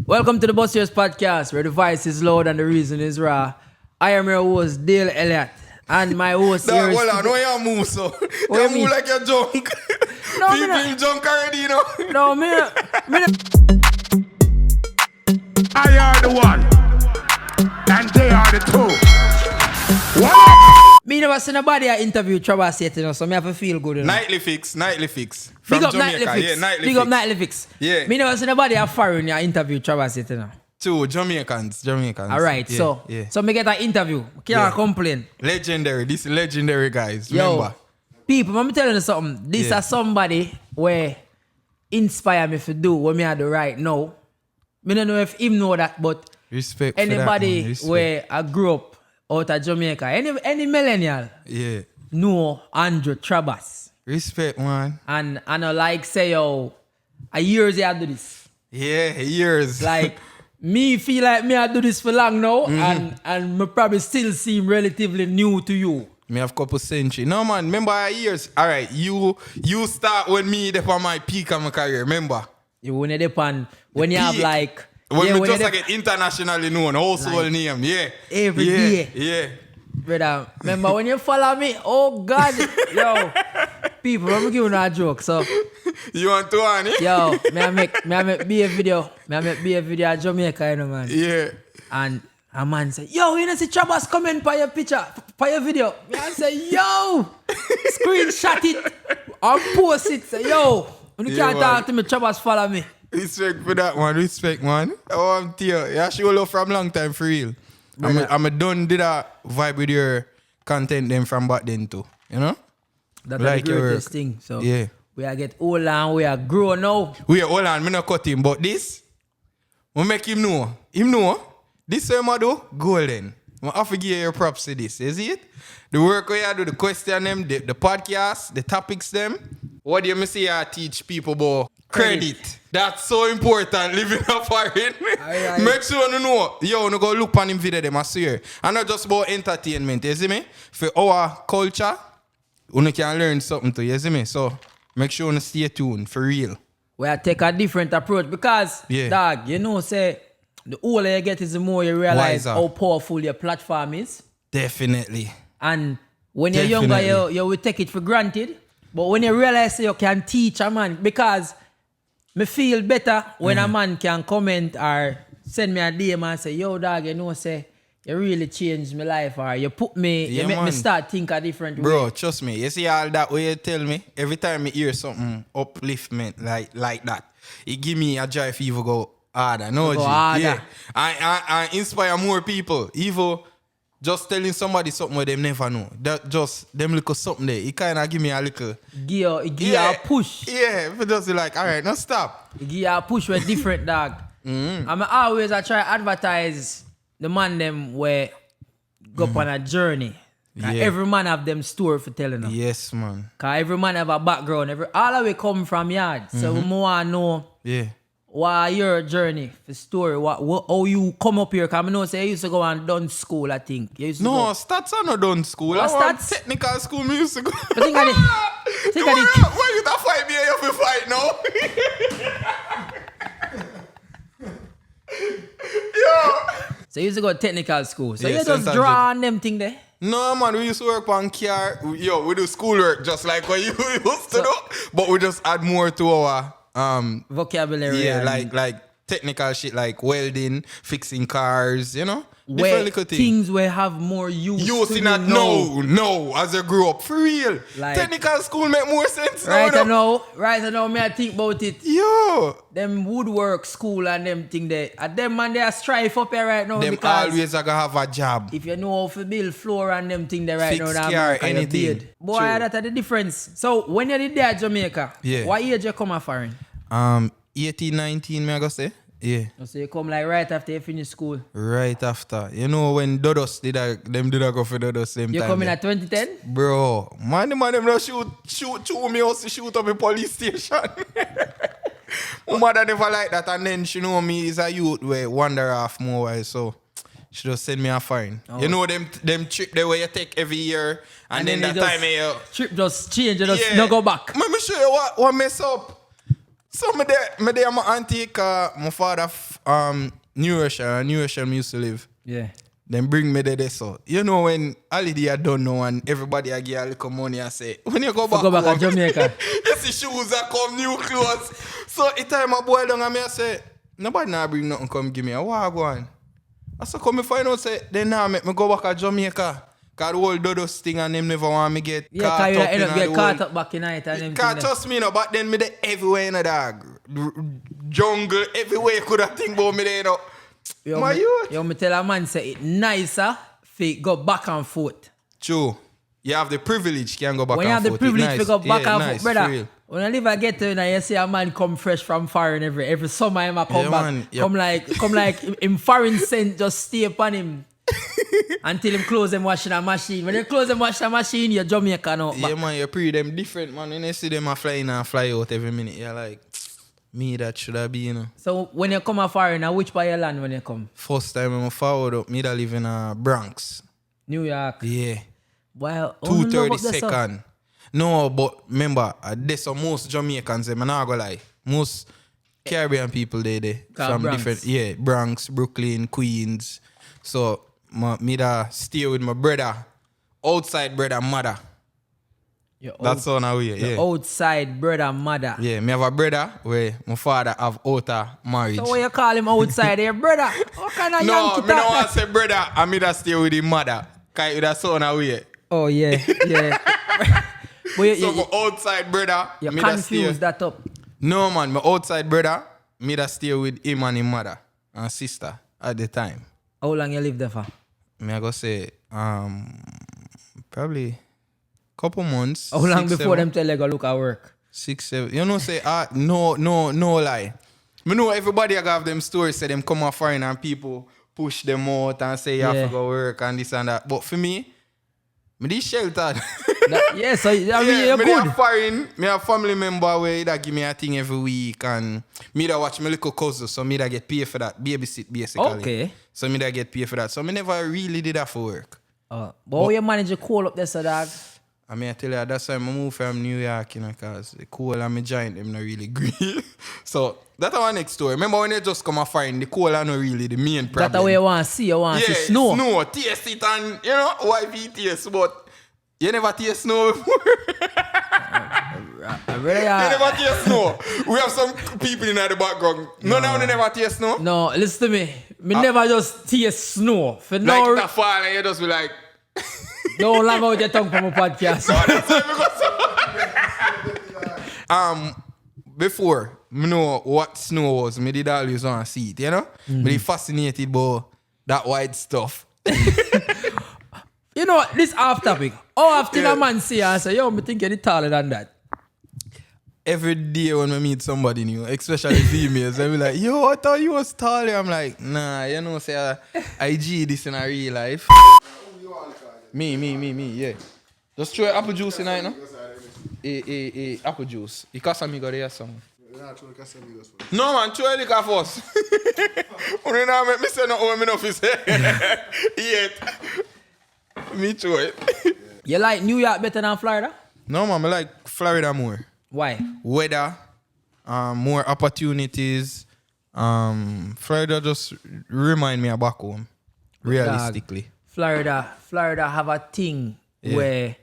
Welcome to the Buss Earz Podcast, where the voice is loud and the reason is raw. I am your host, Dale Elliott, and my host here is... Hold on, why you move so? You move like you're drunk. No, People drunk already, you know? No, me I are the one, and they are the two. What? Me never seen nobody interview Trabass yet, you know, so me have to feel good, you know. Nightly fix. From Big up Jamaica, Nightly Fix. yeah, Nightly Big Fix. up Nightly Fix. Yeah. Me never seen nobody foreign interview Trabass yet, you know. Two Jamaicans. All right, yeah, so me get an interview. Can't complain. Legendary. This is legendary, guys. Yo, Remember. people, let me tell you something. This is somebody where inspire me to do what me I do right now. Me don't know if him know that, but Respect anybody for that, man. where I grew up out of Jamaica, any millennial Yeah. know Andrew Trabass. Respect, man. And I know like say, yo, a years I do this. Yeah, years. Like, me feel like me I do this for long now, and me probably still seem relatively new to you. Me have couple century. No, man. Remember our years. All right, you start when me there for my peak of my career. Remember? You when you depend when you have peak. like When we just get internationally known, household Like, name. Yeah. every day. Yeah. Brother, remember when you follow me? Oh God, yo, people, I'm giving a joke. So, You want to on it? yo, me I make be a video. I make be a video at Jamaica, you know, man. Yeah. And a man say, yo, you know see Trabass comment for your picture, for your video. Me I say, yo, screenshot it and post it. Say, yo, when you can't talk to me, Trabass follow me. Respect for that, man. Respect, man. Oh, I'm tear. Yeah, she will love from long time for real. I'm a done did a vibe with your content them from back then too. You know? That's Like the your greatest work. thing. So Yeah. we are get old and we are grown now. Wait, hold on, me not cut him, but this, we make him know. Him know, this way I do, golden. I have to give you your props to this, you see it? The work where you do, the question them, the podcast, the topics them. What do you say I teach people about credit? That's so important, living a foreign. Aye. Make sure you know, yo, no go look on him video them, I swear. And not just about entertainment, you see me? For our culture, you can learn something too, you see me? So, make sure you stay tuned, for real. We are take a different approach because, dog, you know, say, the older you get is the more you realize Wiser. how powerful your platform is. Definitely. And when you're younger, you will take it for granted. But when you realize you can teach a man, because me feel better when a man can comment or send me a DM and say, yo, dog, you know, say, you really changed my life, or you put me, you make me start think a different way. Bro, trust me. You see all that way you tell me, every time I hear something upliftment like that, it give me a drive to even go harder. No, Go G. harder. Yeah. I inspire more people. Even just telling somebody something where they never know. That just them little something there. It kind of give me a little... Give you a push. Yeah, if it just be like, all right, now stop. Give you a push with different, dog. I try advertise the man them where go up on a journey. Yeah. Every man have them story for telling them. Yes, man. Cause every man have a background. All of we come from yard. So we want to know Yeah. what your journey, the story, how you come up here. Cause I know say you used to go and done school, I think. You used to No, go. stats are not done school. What I want stats? technical school music. I think I did. Why you that fight me and you have to fight now? Yo. So you used to go to technical school. So Yeah, you just St. draw on them thing there. No, man, we used to work on car. Yo, we do schoolwork just like what you used to do. But we just add more to our Vocabulary. yeah, and like technical shit like welding, fixing cars, you know? where little things. things will have more use. You see that? No, as you grew up. For real. Like- Technical school make more sense Right now. I know, me I think about it. Yo. Them woodwork school and them thing there. And them man they are strive up here right now Them because always are gonna have a job. if you know how to build floor and them thing there right Fix now, car, that anything. boy, True. that's the difference. So when you did there at Jamaica, Yeah. what age you come a foreign? 18, 19, may I go say? Yeah. So you come like right after you finish school. Right after. You know when Dodos did go for Dodos same You time. come in yeah. at 2010? Bro, man, them not shoot to me also shoot up a police station. My mother never like that, and then she know me is a youth where wander off more while, so she just send me a fine. Oh. You know them trip there where you take every year, and then that just- time you Trip just change, you just no go back. Let me show you what mess up. So me there my auntie, my father New Russian used to live. Yeah. Then bring me there so. You know when holiday I don't know and everybody I get a little money and say, when you go back to Jamaica. you see shoes that come, new clothes. So it time I boil down and me I say, nobody now bring nothing come give me. I want to go on. I said, come find out say, then now make me go back to Jamaica. Cause the whole Dodos thing and them never want me get caught up. Yeah, cause you get caught up back in night and them. Can't trust me no, but then me there everywhere in the dog. Jungle, everywhere you could have think about me there, you know. Yo, me tell a man say it nicer if go back and forth. True. You have the privilege can go back when and forth. When you have the privilege to go back and forth, brother. Real. When I live I get to you see a man come fresh from foreign every summer him a come back. Man, yep. Come like him foreign scent just stay upon him. Until him close them washing a machine. When you close them washing a machine, you're Jamaica now. Yeah, man, you pre them different, man. When you see them fly in and fly out every minute, you're like, me that should have been, you know. So when you come a foreign, which part of your land when you come? First time when I forward up, me that live in Bronx. New York. Yeah. Well, 232nd. No, but remember, there's some most Jamaicans, I'm not gonna lie. Most Caribbean people there from Bronx. Different, yeah, Bronx, Brooklyn, Queens. So me that stay with my brother, outside brother mother. That's all now we yeah. Outside brother mother. Yeah, me have a brother where my father have outer marriage. So why you call him outside there, brother? What kind of no, Yankee me don't want to say brother, and me that stay with his mother. Cause with that son away. Oh yeah, yeah. So my outside brother, you me confuse that up. No man, my outside brother, me that stay with him and his mother and sister at the time. How long you live there for? Me I go say probably couple months. How long before them tell you go look at work? 6, 7. You know say no lie. Me know everybody I have them stories say them come off foreign and people push them out and say you have to go work and this and that. But for me this sheltered. Yeah, so I mean you're good. Me foreign, me have family member where that give me a thing every week and me that watch my little cousin, so me that get paid for that. Babysit basically. Okay. So me that get paid for that. So me never really did that for work. But how you manage to call up there, so dog? I mean, I tell you, that's why I moved from New York, you know, because the coal and my giant, them not really agree. So, that's our next story. Remember when they just come and find the coal are not really the main problem. That's the way you want to see, you want to see snow. Yeah, snow, taste it and, you know, YV taste, but you never taste snow before. You never taste snow. We have some people in the background. No, they never taste snow. No, listen to me. Me never just taste snow. For like no that fall and you just be like... Don't lag out your tongue from a podcast. No, that's why before, I know what snow was. I did always want to see it, you know? Mm-hmm. But fascinated by that white stuff. You know what? This off topic. How often a man say and say, yo, I think you're taller than that. Every day when I meet somebody new, especially females, they be like, yo, I thought you was taller. I'm like, nah, you know, say I G this in a real life. Me, yeah. Just throw apple juice in it, no? Apple juice. It costs me go there some. No man, throw a liquor first. When you make me say no home enough is yet. Me throw it. You like New York better than Florida? No man, I like Florida more. Why? Weather, more opportunities. Florida just remind me of back home. Realistically. Florida have a thing where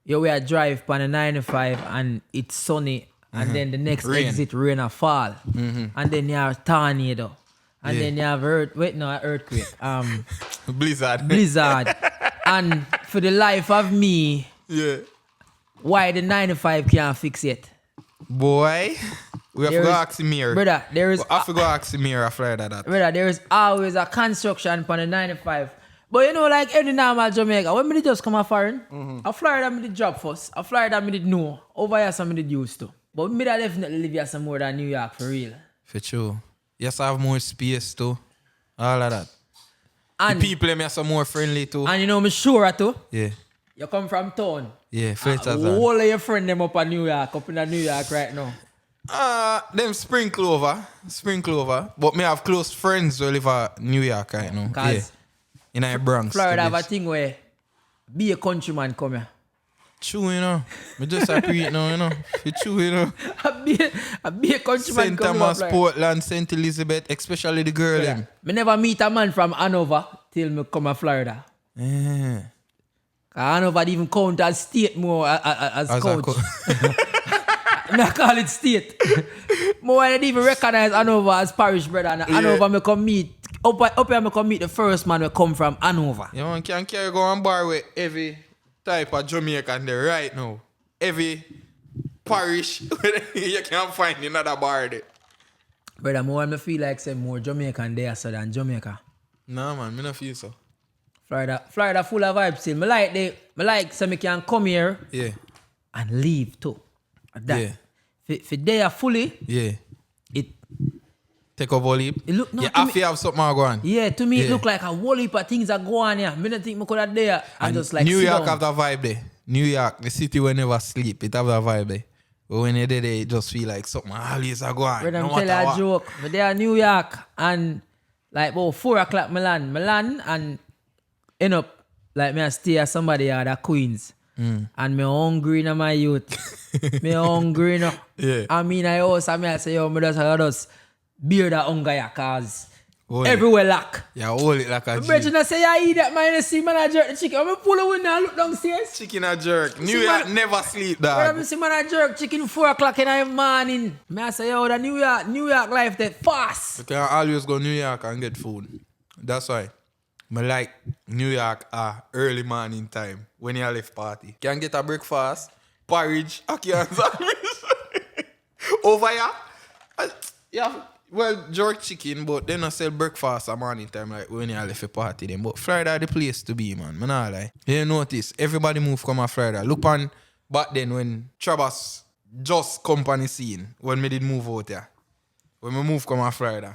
you will drive on the 95 and it's sunny and then the next exit rain or fall. And then you have tornado. And then you have earthquake. Blizzard. And for the life of me, why the 95 can't fix it? Boy, we have to go ask the mirror. Brother, there is... I have to go ask the mirror after that. Brother, there is always a construction on the 95. But you know, like any normal Jamaica, when me just come a foreign, a Florida me did drop first. A Florida me did know. Over here some me did used to. But me that definitely live here some more than New York for real. For sure. Yes, I have more space too. All of that. And the people them are some more friendly too. And you know me sure too. Yeah. You come from town. Yeah, all of your friends them up in New York right now. Them spring clover. But me have close friends who live in New York right now. Yeah. In the Bronx. Florida have a thing where be a countryman come here. True, you know. Me just happy it now, you know. You true, you know. I be a countryman St. coming up Thomas, like. Portland, St. Elizabeth, especially the girl. Yeah. Them. Me never meet a man from Hanover till me come to Florida. Yeah. Hanover even count as state more as coach. I call it state. More I didn't even recognize Hanover as parish brother. And Hanover me come meet. Up here me come meet the first man who come from Hanover. You man can carry go on bar with every type of Jamaican there right now. Every parish you can find another bar there. Brother, more me feel like say more Jamaican there so than Jamaica. Nah man, me not feel so. Florida full of vibes still. Me like so me can come here and leave too. That. For there fully, it take over leap. It look, no, you have to have something going on. Yeah, to me it look like a whole heap of things are going here. I don't think I could have there and just like New sit York down. have that vibe there. New York, the city will never sleep. It have that vibe there. But when you're there, it just feel like something always are going on. Brother, No I'm tell you matter a joke. But there New York and like about 4 o'clock Milan and end up like me I stay at somebody at Queens. And me hungry in my youth. Me hungry no. Yeah. I mean I say yo, me just beer that hunger ya cause Hold it. everywhere lock. Yeah, hold it like a G. Brethren, I say I eat that man, see man I jerk the chicken. I'm pull a window and look downstairs. Chicken a jerk. New See, York man- never sleep, Brother, dog. I see man I jerk chicken 4 o'clock in the morning. Me I say yo, the New York life that fast. You can always go New York and get food. That's why. I like New York early morning time when you left party. Can get a breakfast, porridge, ackee and sandwich. Over here, yeah, well, jerk chicken, but they not sell breakfast at morning time like when you left a party then. But Friday the place to be, man. I not lie. You notice, everybody move come on Friday. Look on back then when Trabass just company scene, when me did move out there. When we move come on Friday.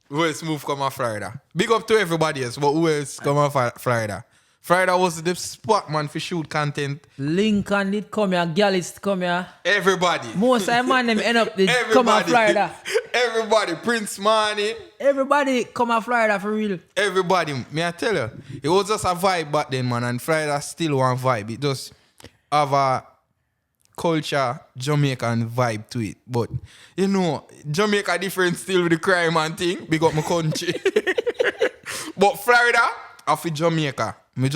Who else move come on Friday? Big up to everybody else, but who else come on Friday? Friday was the spot, man, for shoot content. Lincoln did come here, Gallist come here. Everybody. Most of man them end up did come on Florida. Everybody. Prince Money. Everybody come on Florida for real. Everybody. May I tell you? It was just a vibe back then, man, and Friday still one vibe. It just have a culture, Jamaican vibe to it. But, you know, Jamaica different still with the crime and thing. Big up my country. But Florida, I feel Jamaica. Me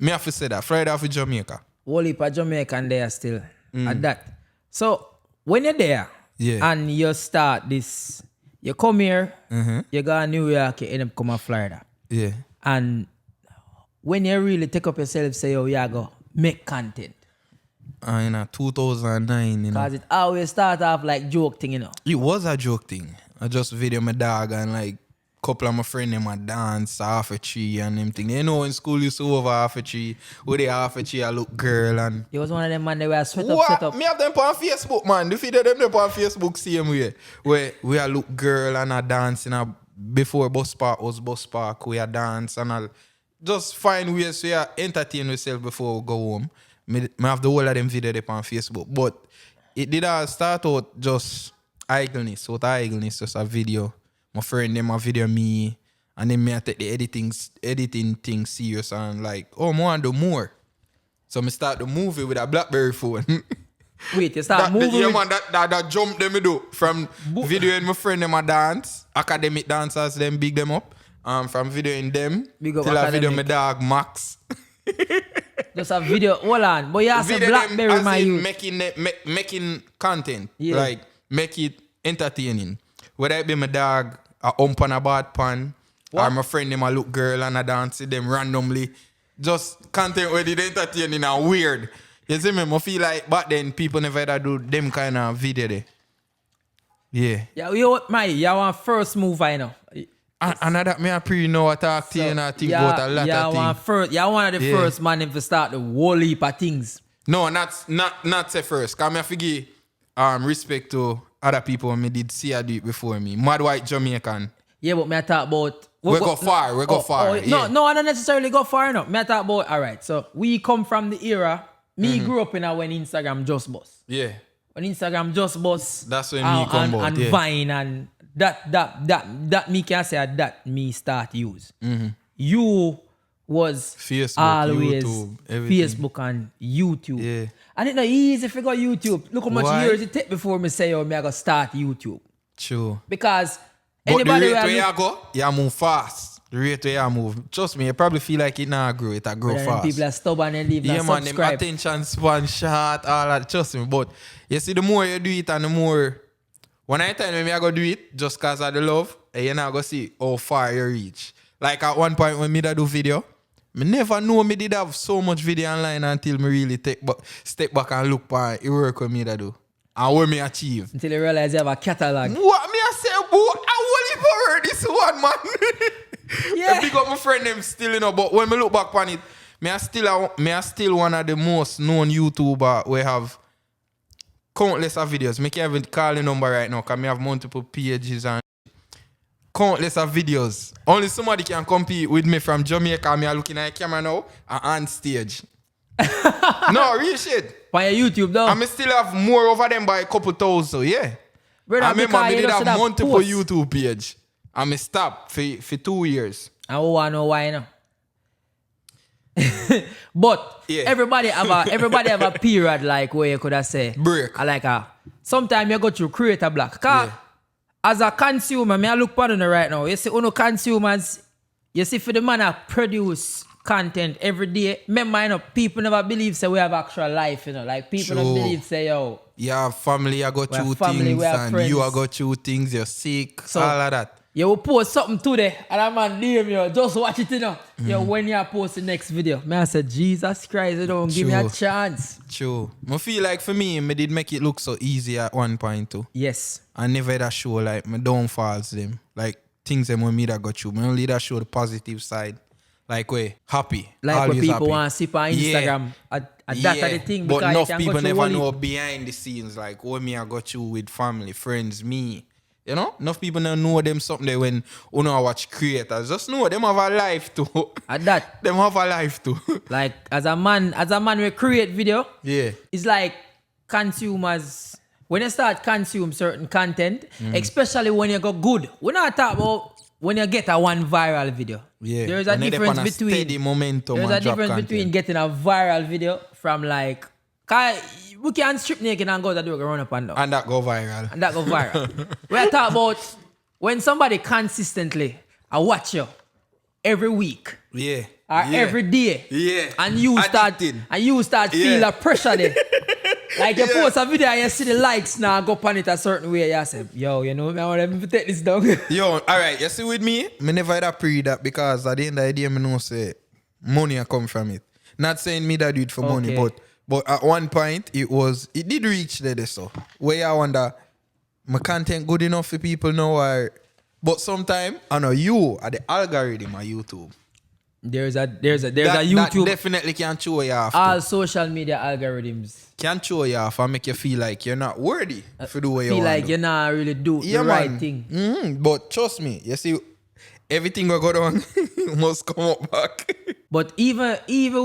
have to say that. Florida, I feel Jamaica. Whole heap of Jamaican there still. At that. So, when you're there and you start this, you come here, you go to New York, you end up come to Florida. Yeah. And when you really take up yourself, say, oh, you go make content. In 2009, you know. Because it always start off like joke thing, you know. It was a joke thing. I just video my dog and like couple of my friends them a dance half a tree and them thing. You know in school you saw over half a tree. With the half a tree I look girl and You was one of them man that were sweat what? up. Me have them on Facebook, man. The video them on Facebook same way. Where we a look girl and a dance in a before Buss Park was Buss Park. We a dance and I'll just find ways to entertain yourself before we go home. Me have the whole of them video there on Facebook. But it did all start out just idleness. Just a video. My friend them a video me. And then me I take the editing thing serious and like, oh, I want to do more. So me start the movie with a BlackBerry phone. Wait, you start moving? Yeah, with- man, that jump them me do. From videoing my friend them a dance, academic dancers, them big them up. From videoing them, Big up till I video academic. my dog Max. Just a video. Hold on. But you have to Video Blackberry, them my as in youth. making content. Yeah. Like, make it entertaining. Whether it be my dog, a ump on a bad pan, or my friend them a look girl and a dance with them randomly. Just content where it entertaining and weird. You see me? I feel like back then people never had do them kind of video there. Yeah. Yeah, you want first move, I know. And that me a pre know what talk to you and I think about a lot of things. You one of the first man if to start the whole heap of things. No, not say first. Cause me forgive respect to other people when me did see I do it before me. Mad white Jamaican. Yeah, but me I talk about... We go far. No, I don't necessarily go far enough. Me I talk about, all right, so we come from the era, me grew up in when Instagram just bust. Yeah. When Instagram just bust. That's when me come about, and yeah. Vine and that me can say that me start use. You was Facebook, always YouTube, everything. Facebook and YouTube. Yeah. And it's not easy if you go YouTube. Look how much Why? years it take before me say, me I go start YouTube. True. Because But anybody the rate where where you go, you move fast. The rate where you move. Trust me, you probably feel like it now grow. It grow fast. people are stubborn and leave Yeah, and man, them subscribe. attention span short, all that. Trust me. But you see, the more you do it and the more... When I tell me I go do it, just because of the love, and you're not going to see how far you reach. Like at one point when me da do video, me never know me did have so much video online until me really step back and look for the work with me da do. And what me achieve. Until you realize you have a catalog. What me I say, boy, I will heard this one, man. Yeah. Big up my friend them still, you know, but when me look back on it, me I still one of the most known YouTuber we have countless of videos. Me can't even call the number right now because me have multiple pages and countless of videos. Only somebody can compete with me from Jamaica. Me are looking at a camera now and on stage. No, real shit. On your YouTube though. And me still have more over them by a couple thousand, yeah. Brother, I remember because me you did just have should multiple post. YouTube page. And me stopped for 2 years. I want to know why now. But Yeah. everybody have a period like where you could have say Break. like sometimes you go through creator block. Cause as a consumer, me I look upon it right now. You see, uno consumers, you see for the man that produce content every day. Remember, you know, people never believe say we have actual life, you know. Like people don't True. believe say yo. You have family, you go We have through family, things, we have and friends. you are go through things, you're sick, So- all of that. You will post something today, and that man DM you, just watch it, you know. Yo, when you post the next video, man, I said, Jesus Christ, you don't give me a True. chance. True. I feel like for me did make it look so easy at one point too. Yes. I never that show like my downfalls them. Like things them when me that got through. I only that show the positive side. Like we happy. Like when always people happy. want to see on Instagram, that's the thing. But because you enough can people go through never all know it. behind the scenes, like what me I got you with family, friends, me. You know? Enough people don't know them something there when you know watch creators. Just know them have a life too. At that, Them have a life too. like as a man we create video, Yeah. it's like consumers, when you start consume certain content, especially when you go good, we're not talking about when you get a one viral video. Yeah. There's a When they difference dep on a steady between momentum there's and a drop difference content. between getting a viral video from like, 'cause we can strip naked and go to do a run up and down. And that go viral. And that go viral. We're talking about when somebody consistently watch you every week Yeah. or Yeah. every day. Yeah. And you Addicted. start feel Yeah. the pressure there. Like you Yeah. post a video and you see the likes now go upon it a certain way. You say, yo, you know, I want to take this down. Yo, alright, you see with me never had a pre that because at the end of the day, me know say money a come from it. Not saying me that do it for money, Okay. but at one point it did reach there so. Where I wonder, my content good enough for people now or but sometimes I know you are the algorithm of YouTube. There's a That YouTube, definitely can show you off. all social media algorithms. Can show you off and make you feel like you're not worthy for the way you Feel want like to. you're not really do Yeah, the right man. thing. But trust me, you see, everything we go down must come up back. But even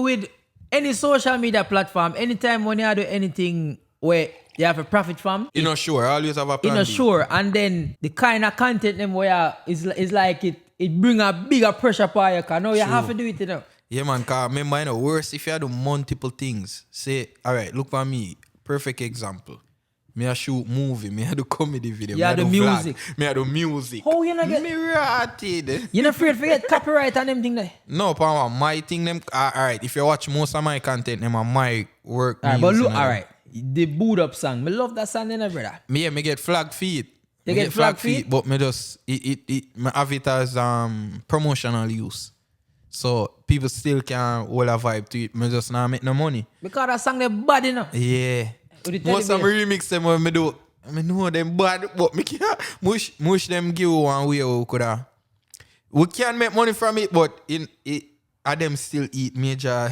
with any social media platform, anytime when you do anything where you have a profit from, You know, sure, I always have a plan. you know, B. sure. And then the kind of content them where is like it bring a bigger pressure for you. Cause now you have to do it, you know. Yeah, man, because remember, you know, worse if you do multiple things. Say, all right, look for me. Perfect example. Me I shoot movie, me I do comedy video, You me I do do music. vlog, me I do music. How you not get? Me ratted. You not afraid to get copyright and them thing there? No, pa, my thing, them, all right, if you watch most of my content, them are my work. Alright, me but using look, them. alright. The boot up song. Me love that song, you know, brother. Me get flagged feet. You get flagged feet? But me just me have it as promotional use. So people still can hold a vibe to it. Me just not make no money. Because that song they bad, you know. Yeah. With the Most teddy of my remix them when me do. I know them bad, but me can't mush them give one way we coulda. We can make money from it, but I them still eat major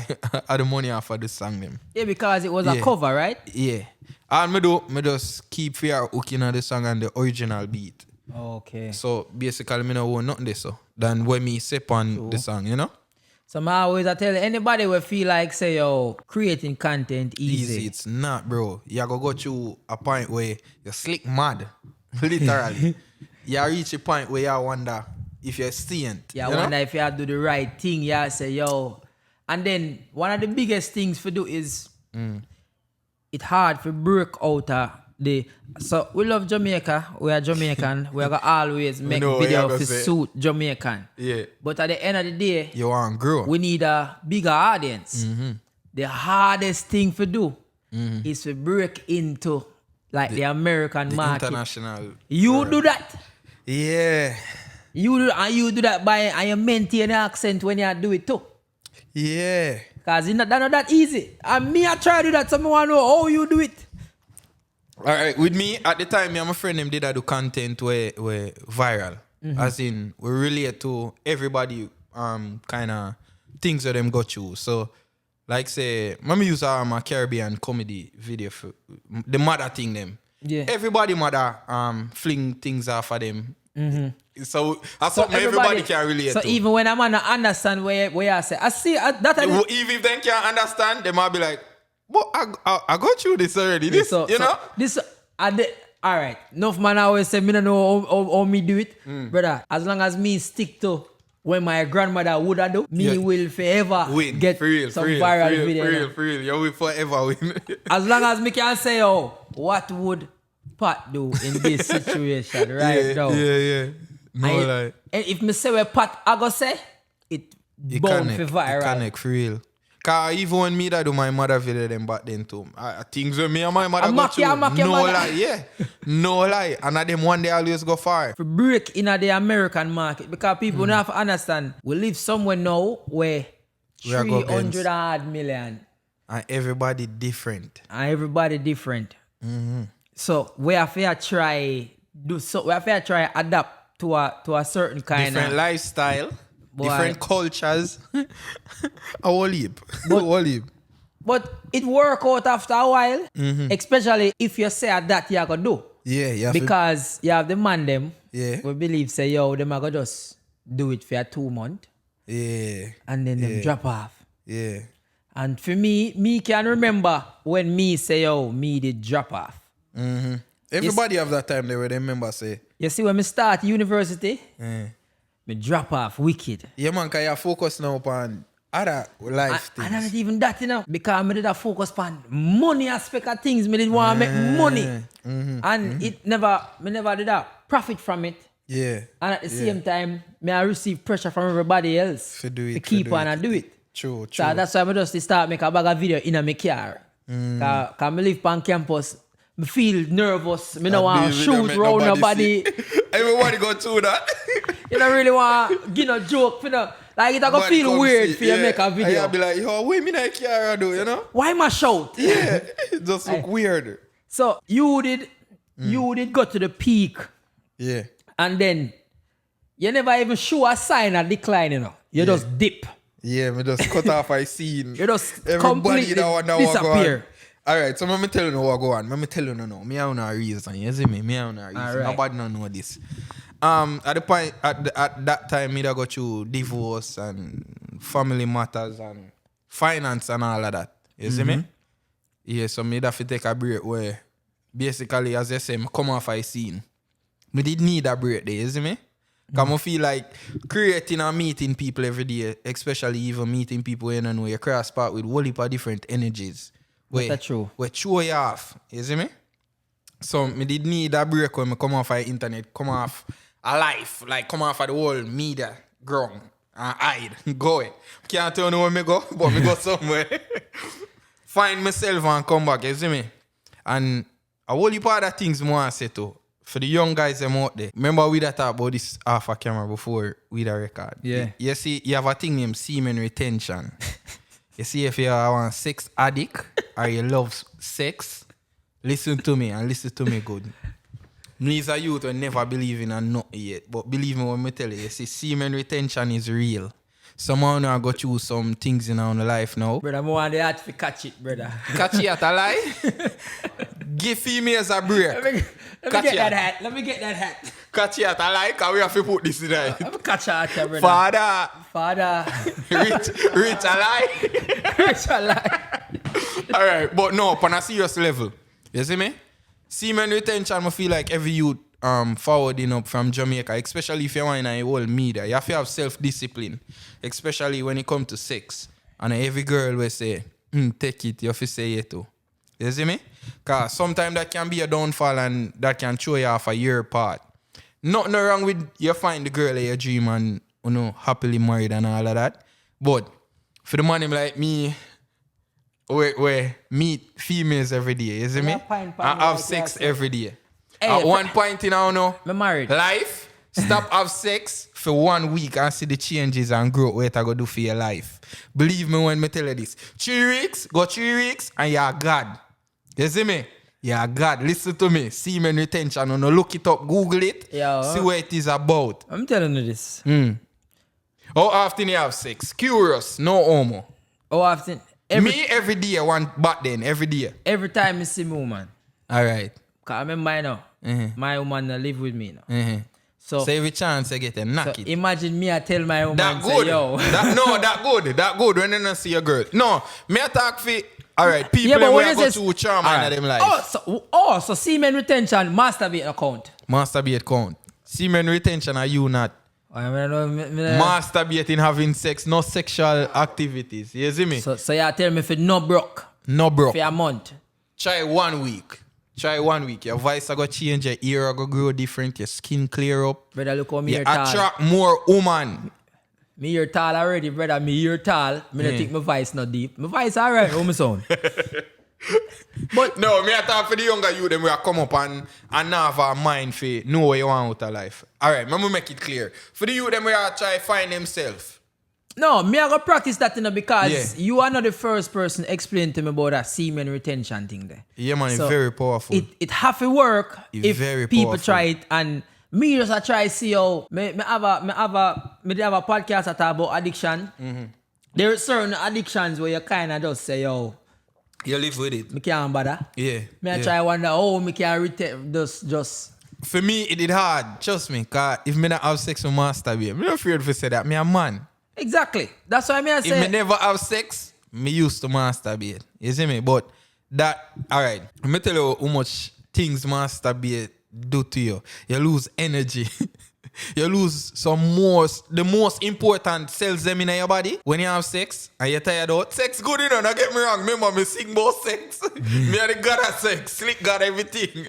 of the money off of the song them. Yeah, because it was a Yeah. cover, right? Yeah. And me just keep fear hooking on the song and the original beat. Okay. So basically me no own nothing there so than when me sip on the song, you know? So I always tell anybody will feel like say yo creating content easy. It's not, bro. You go through a point where you're slick mad. Literally. You reach a point where you wonder, if you're saint. Yeah, you wonder know? if you do the right thing, yeah, say, yo. And then one of the biggest things for do is it's hard for break out so we love Jamaica, we are Jamaican, we are gonna always make video to suit Jamaican. Yeah. But at the end of the day, You want to grow. we need a bigger audience. The hardest thing to do is to break into like the American market. International. You do that. Yeah. You do that by and you maintain the accent when you do it too. Yeah. Because it's not that easy. And me, I try to do that, so I want to know how you do it. All right, with me, at the time, me and my friend them did do content where viral. As in, we relate to everybody kind of things that them go through. So, like say, me use my Caribbean comedy video for the mother thing them. Yeah. Everybody mother fling things off of them. So that's something everybody can relate so to. even when I'm gonna understand where I say, I see that. Even if they can't understand, they might be like, "But I got through this already." This, So, you know. This all right. Enough man always say me don't know how me do it, brother. As long as me stick to when my grandmother would have do, me will forever Win. get For real, some for real, viral for real, video. For real, for real. You will forever win. As long as me can say, oh, what would Pat do in this situation right now? Yeah. No And lie. and if me say what Pat I go say, it bound for viral. It connect for real. Cause even when me that do my mother video them back then too, things when me and my mother go through, no lie, yeah, no lie, and them one day always go far. For break in the American market because people don't have to understand. We live somewhere now where We are go 300 odd million And everybody different. and everybody different. So we have to try adapt to a certain kind Different of lifestyle, Boy. different cultures. A whole heap. But it work out after a while, especially if you say that you're gonna do. Yeah, you have Because you have the man them Yeah. we believe say yo them are gonna just do it for 2 months yeah, and then them drop off. yeah. And for me can remember when me say yo me did drop off. Everybody have that time there where they remember say, You see when me start university, me drop off wicked. yeah man, cause you focus now upon other life And things. not even that, you know, because me did a focus on money aspect of things. Me did want to make money. And me never did that. Profit from it. Yeah. And at the same time, me I receive pressure from everybody else To do it, to keep to do on it. and do it. True. So that's why I just start make a bag of video in my car. Because I live on campus, I feel nervous. I don't want to shoot around nobody. Everybody go through that. You don't really want to give no joke. You know? Like it's going to feel weird for you to make a video. I'll be like, yo, wait me not care do, you know? Why am I shout? Yeah. It just look weird. So you did go to the peak Yeah. and then you never even show a sign of decline, you know. You just dip. Yeah, me just cut off I seen. You just Everybody completely that want to go on. disappear. Alright, so let me tell you what go on. Let me tell you no. Me have no reason. You see me? Me have no reason. Alright. Nobody don't know this. At the point at that time, me da go through divorce and family matters and finance and all of that. You see me? Yeah, so me have to take a break where basically, as I say, me come off I scene. Me did need a break there, you see me? Because I feel like creating and meeting people every day, especially even meeting people you don't know, you cross path with a whole heap of different energies. That's true. We throw you off, you see me? So me did need a break when I come off the internet, come off a life, like come off of the whole media ground and hide, go it. Can't tell you where me go, but me go somewhere. Find myself and come back, you see me? And a whole heap of other things I want to say too. For the young guys them out there, remember we that talk about this off a camera before we the record. Yeah. You see, you have a thing named semen retention. You see, if you are a sex addict or you love sex, listen to me and listen to me good. Me is a youth who never believe in a nothing yet, but believe me when I tell you, see, semen retention is real. Someone now go through some things in our life now. Brother, I want the heart to catch it, brother. Catch it at a lie. Give females a break. Let me Catch get it. that hat. Let me get that hat. Catch it at a lie, because we have to put this in there. Let me catch that hat, brother. Father. Rich a lie. Rich a lie. Alright, but no, on a serious level. You see me? Semen retention, I feel like every youth forwarding up from Jamaica, especially if you want in a whole media. You have to have self-discipline, especially when it comes to sex. And every girl will say, take it, you have to say it too. You see me? Because sometimes that can be a downfall and that can throw you off a year part. Nothing wrong with you find the girl that you dream and happily married and all of that. But for the man like me, we meet females every day, you see me? I have sex every day. Hey, at one point in our married life, stop have sex for 1 week and see the changes and growth what I go do for your life. Believe me when I tell you this. 3 weeks, go 3 weeks and you're God. You see me? Yeah, God, listen to me. Semen retention, look it up, Google it, see what it is about. I'm telling you this. How often you have sex? Curious, no homo. How often? Me every day, back then, every day. Every time I see my woman. All right. Because I remember now, my woman live with me now. So every chance I get a knock so it. Imagine me I tell my woman, that good. say, yo. that good when you don't see a girl. No, me I talk for, all right, people that will go to charm in them life. So semen retention, masturbate account. Masturbate count. Semen retention are you not? Masturbating, having sex, no sexual activities. You see me? So you tell me if it no broke. No broke. For a month. Try 1 week. Your voice will go change, your ear will go grow different, your skin clear up. Brother, look how me you here tall. attract more woman. Me here tall already, brother. Me here tall. Me don't think my voice not deep. My voice alright, how me sound? But no, me I talk for the younger you, them will come up and have a mind for know what you want out of life. Alright, let me make it clear. For the youth, them will try find themselves. no, me I go practice that because you are not the first person explain to me about that semen retention thing there. Yeah, man, so it's very powerful. It have to work if very people powerful. try it, and me just I try see how me have a podcast that talk about addiction. There are certain addictions where you kind of just say, yo, you live with it. Me can't bother. Yeah. Me I try wonder how me can retain just. For me, it hard. Trust me, cause if me not have sex with masturbate, I'm not afraid to say that. Me a man. Exactly. That's why I say. If me never have sex, me used to masturbate. You see me? But that, alright. Let me tell you how much things masturbate do to you. You lose energy. You lose the most important cells them in your body when you have sex and you're tired out. Sex good, don't get me wrong. Remember, me sing about sex. Me are the god of sex. Slick got everything.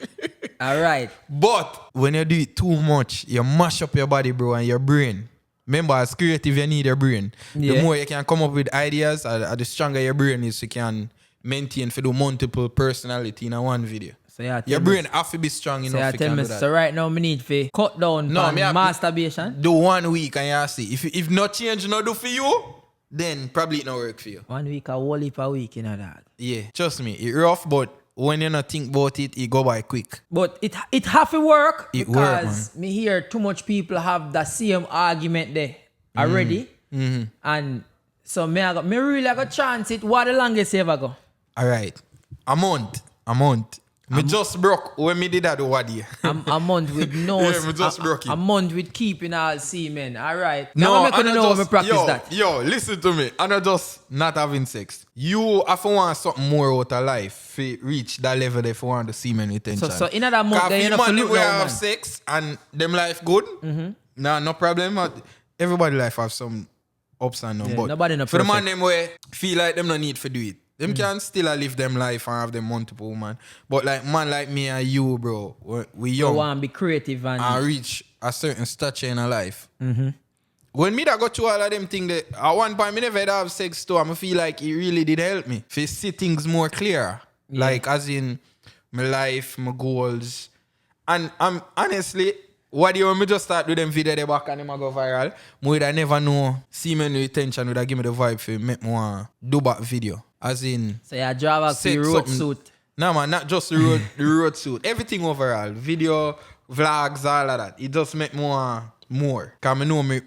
Alright. But when you do it too much, you mash up your body, bro, and your brain. Remember, as creative, you need your brain. The more you can come up with ideas, the stronger your brain is, you can maintain for do multiple personality in one video. So your brain have to be strong enough to do that. So right now, me need to cut down on masturbation. Do 1 week and you see. If not change, not do for you, then probably it not work for you. 1 week, a whole heap a week, you know that. Yeah, trust me, it rough, but when you not think about it, it go by quick. But it have to work it because work, man. Me hear too much people have the same argument there already. And so me really got chance it. What the longest you ever go? Alright. A month. Me just broke when me did that over there. A month with no... yeah, me just broke it. A month with keeping all semen. Alright. No, now I'm going to know me practice that. Yo, listen to me. I'm not just not having sex. You have to want something more out of life to reach that level if you want the semen retention. So in that month, then you know man we have sex and them life good, nah, no problem. Everybody life have some ups and downs. Yeah, nobody no for the man them where feel like them no need to do it. Them can still live them life and have them multiple women. But like man like me and you, bro, we young. You want to be creative and reach a certain stature in a life. When me that got to all of them things, at one point, me never had have sex too. I feel like it really did help me to see things more clear. Yeah. Like as in my life, my goals. And I'm honestly, what do you want me just start with them video they back and them go viral? I never know semen retention would give me the vibe for make me do back video. As in, so you draw back the road suit. No man, not just the road suit. Everything overall. Video, vlogs, all of that. It just make more. Cause I know me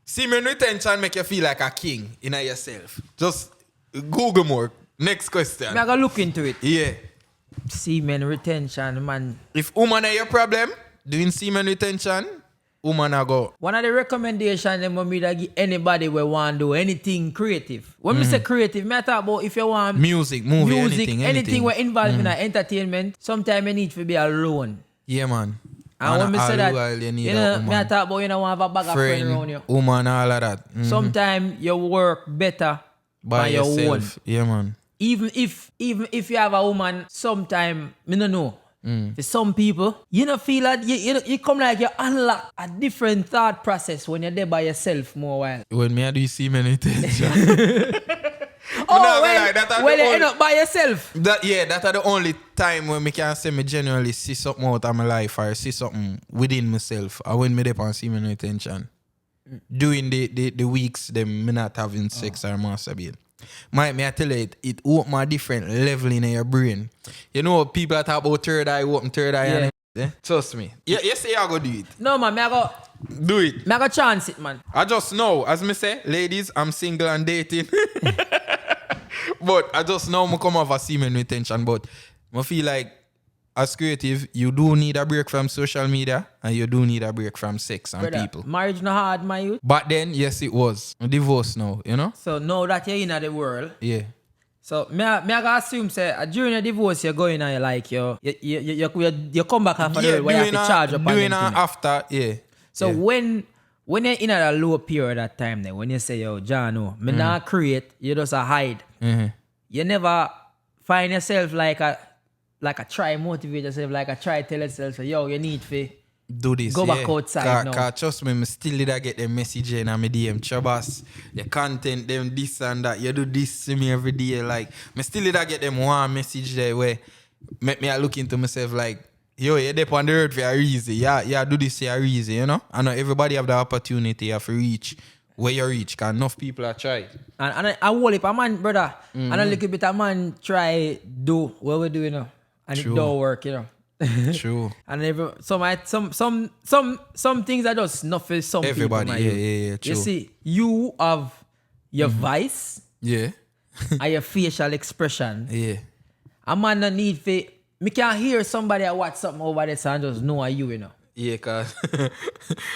semen retention make you feel like a king in yourself. Just Google more. Next question. I'm gonna look into it. Yeah. Semen retention, man. If woman are your problem, doing semen retention, woman are go. One of the recommendations them when me that give anybody we want to do anything creative. When we say creative, me talk about if you want music, movie, anything we're involved in entertainment, sometimes you need to be alone. Yeah, man. And when me say that, you need you a know, woman. me I talk about you know want have a bag of friend around you. Woman, all of that. Sometimes you work better By your yourself. own. Yeah, man. Even if you have a woman, sometimes me no know. For some people, you know feel that you come like you unlock a different thought process when you're there by yourself more while. When me I do see many things. Oh, when you end up by yourself. That's the only time when me can say me genuinely see something out of my life or see something within myself. Or when me there and see me no intention. During the weeks them me not having sex or masturbating. Me I tell you, it open a different level in your brain. You know people that talk about third eye, open third eye. Yeah. And, trust me. You say I go do it. No man, me I go Do it. me I go chance it, man. I just know, as me say, ladies, I'm single and dating. But I just know I come off a semen retention. But I feel like as creative, you do need a break from social media and you do need a break from sex and Brother, people. marriage no hard, my youth. But then, yes, it was. I'm divorced now, you know? So now that you're in the world, Yeah. so me I go assume say during your divorce you're going and you like you come back after the world where you have to charge up on doing them after, yeah. So yeah. when you're in a low period of time then, when you say, yo, John, no, me not create, you just hide. You never find yourself like a try motivate yourself, like a try tell yourself, yo, you need to do this. go back outside now. Cause trust me, I still did get the message in my DM. Trabass, your content, them this and that. You do this to me every day. Like, I still did get them one message there where make me look into myself like, yo, you're there on the earth for a reason. Yeah, do this for a reason, you know? I know everybody have the opportunity of reach where you reach, because enough people are trying. And I will if a man, brother, and a little bit a man try do what we do, you know, and True. it don't work, you know. True. And some things are just not for some Everybody, people. yeah, true. You see, you have your voice Yeah. and your facial expression. Yeah. A man no need for me can hear somebody watch something over there and just know you, you know. Yeah, cause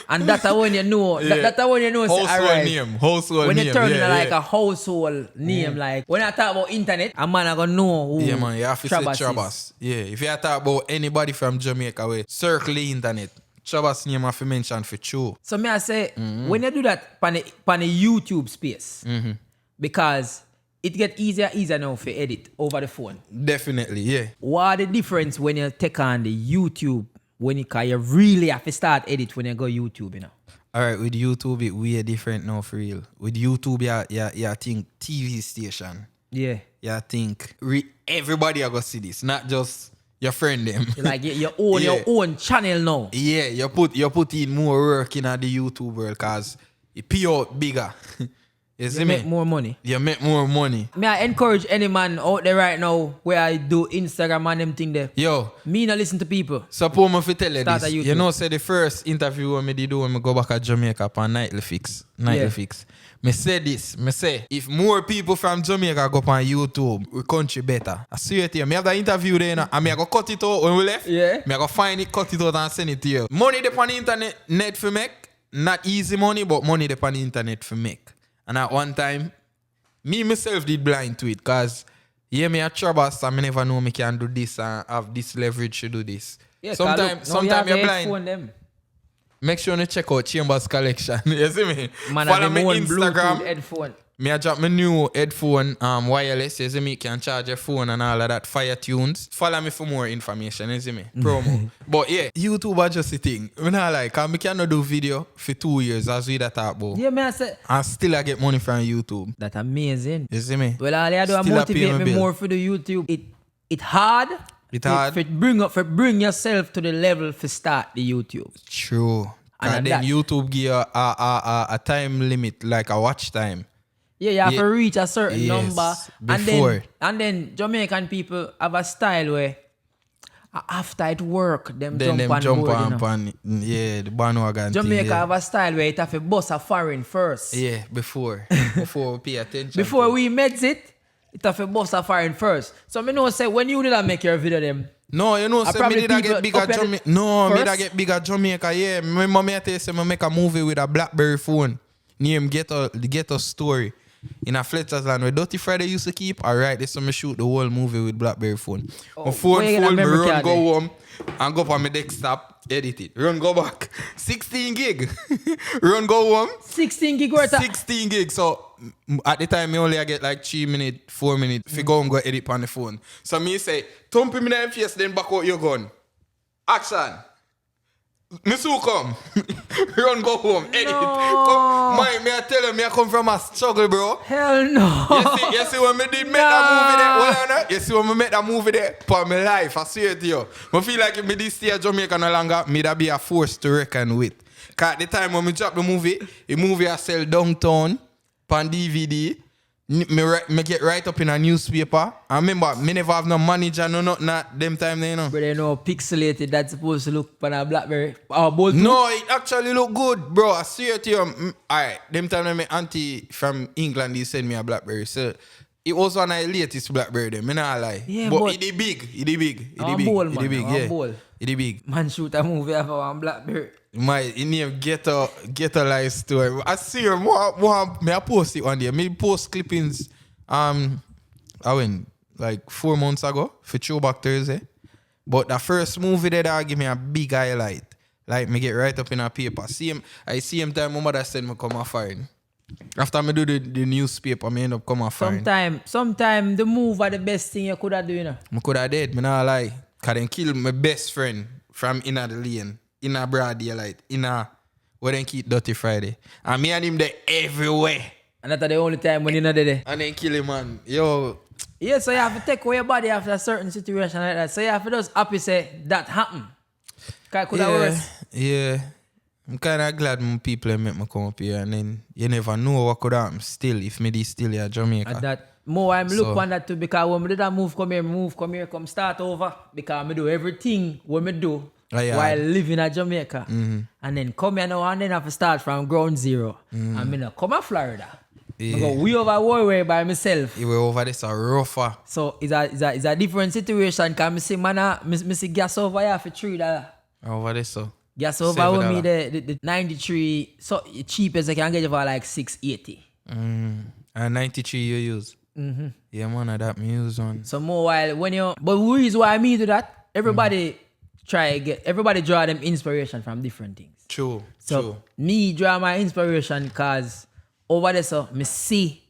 And that's when you know. Yeah. That's when you know. Say, household alright. name. Household When name. you turn into yeah, like yeah. a household name, like when I talk about internet, a man I gonna know who Yeah, man, you have to Trabass say is. Trabass. Yeah, if you talk about anybody from Jamaica, we circle the internet. Trabass name have to mention for sure. So me I say, when you do that pan the YouTube space, because it get easier now for edit over the phone. Definitely, yeah. What the difference when you take on the YouTube when you really have to start edit when you go YouTube, you know? Alright, with YouTube, it way different now for real. With YouTube, you think TV station. Yeah. You think everybody are gonna see this, not just your friend them. Like you own Yeah. your own channel now. Yeah, you put in more work in the YouTube world because it pay out bigger. You see You me? make more money. You make more money. Me I encourage any man out there right now where I do Instagram and them thing there. Yo, Me not listen to people. suppose me fi tell you Start this. a YouTube. You know, say the first interview when me did do when me go back to Jamaica upon Nightly Fix. Me say this. Me say, if more people from Jamaica go on YouTube, we country better. I swear to you. Me have that interview there now, and me I go cut it out when we left. Yeah. Me I go find it, cut it out and send it to you. Money dey on the internet, net for make. Not easy money, but money dey on the internet for make. And at one time, me myself did blind to it because me a Trabass and me never know me can do this and have this leverage to do this. Yeah, Sometimes you're blind. Make sure you check out Chambers Collection. You see me? Man, follow have me me Instagram. Bluetooth headphone. Me I drop my new headphone wireless. You see me? You can charge your phone and all of that. Fire tunes. Follow me for more information. You see me? Promo. But yeah, YouTube are just a thing. I not like, cause me cannot do video for 2 years as we that talk about. Yeah, me I say And still I get money from YouTube. that's amazing. You see me? Well, all I do is Still a pay motivate my me bill. more for the YouTube. It hard. It hard. For bring yourself to the level for start the YouTube. True. And And then that- YouTube give you a time limit, like a watch time. Yeah, you have Yeah. to reach a certain Yes, number. before. And then Jamaican people have a style where after it work, them Then jump them on jump board. on, You know? yeah, the bandwagon thing, Jamaica yeah. have a style where it have to bust a foreign first. Yeah, before we pay attention. Before to we met it have to bust a foreign first. So me know say when you did that make your video them. No, you know, I say me probably did I get people bigger up at the Jamaica. No, me did I first. get bigger Jamaica, yeah. Remember me I tell you, say me make a movie with a BlackBerry phone. Name Get a Story. in a Fletcher's Land where Dirty Friday used to keep. Alright, this time I shoot the whole movie with BlackBerry phone. My phone full, me run go home and go up on my desktop, edit it. Run go back. 16 gig. Run go home. 16 gig worth of 16 gig. So at the time, I only get like 3 minutes, 4 minutes. If you go and go edit on the phone. So me say, thump him in the face, then back out your gun. Action. Me so come. Run go home. Edit. No. Come. Me I tell you, me I come from a struggle, bro. Hell no. You see when me did make that movie there? Well, you see when me make that movie there? For my life, I swear to you. I feel like if me did stay at Jamaica no longer, me that be a force to reckon with. Cause at the time when me drop the movie I sell downtown, on DVD. Me get right up in a newspaper. I remember, me never have no manager, no nothing at them time there, you know. But they know pixelated that's supposed to look on a BlackBerry. Bold no, it actually look good, bro. I swear to you. Alright, them time my auntie from England, he sent me a BlackBerry. So it was one of the latest BlackBerry them, me not lie. Yeah, but it big. It big. It big. Man shoot a movie off one BlackBerry. My name get a life story. I see her more me I post it one day. Me post clippings I went like 4 months ago for Throwback Thursday. But the first movie that give me a big highlight. Like me get right up in a paper. I see him time my mother send me come a fine. After me do the newspaper, me end up come a fine. Sometime the move are the best thing you could have done, you know. I could have dead, me not lie. Cause then kill my best friend from inner the lane. In a broad daylight, where they keep Dirty Friday. And me and him there everywhere. And that's the only time when you're not there. And then kill him, man. Yo. Yeah, so you have to take away your body after a certain situation like that. So you have to just happy say that happened. Cause it could have worse. Yeah. I'm kind of glad my people make me come up here. And then you never know what could happen still if me still here Jamaica. And that more I'm look on that too because when me do that move come here, come start over. Because me do everything when me do. While living in Jamaica. Mm-hmm. And then come here now and then have to start from ground zero. Mm-hmm. And me now come to Florida. Yeah. I go way over way by myself. You were over this a rougher. So it's a different situation because I see me see gas over here for $3. Over this so. Gas over with me the 93 so cheap as I can get it for like $6.80. And 93 you use. Mm-hmm. Yeah man, that me use one. So more while when you but the reason why I do that, everybody everybody draw them inspiration from different things. True. Me draw my inspiration because over there so me see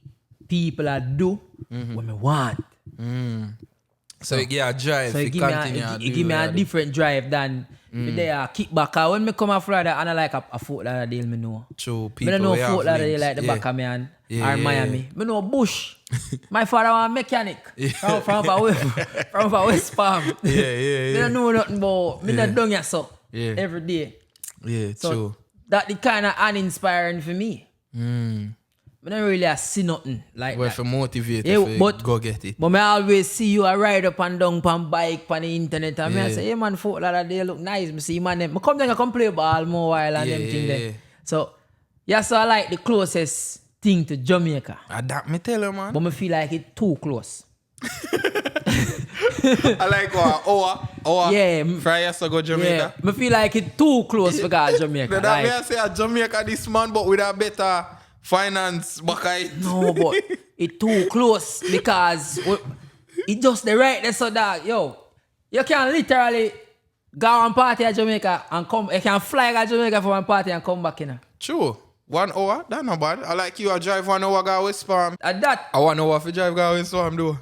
people that do what me want. So it give a drive. So it give me a different drive than they are kick back. When me come to Florida and I like a Fort Lauderdale me know. True. People I don't know Fort Lauderdale like the back of me and or Miami. Me know Bush. My father was a mechanic from West Palm. Me don't know nothing about me not done yet so every day. Yeah, so true. That the kind of uninspiring for me. I don't really see nothing like that. For motivate but go get it. But I always see you ride up and down on bike on the internet and I say, hey man, Fort Lauderdale look nice. I see man them. I come down and come play ball more while and them thing there. So so I like the closest thing to Jamaica. That me tell you, man. But I feel like it's too close. I like what? Yeah. Friars to go Jamaica. Yeah. I feel like it's too close for Jamaica. That me I say Jamaica this man, but with a better finance back. No, but it's too close because it's just the right there so that, you can literally go and party at Jamaica and come. You can fly at Jamaica for one party and come back in. True. 1 hour? That's not bad. I like you. I drive 1 hour go West Palm. At that? I 1 hour for drive go West Palm though.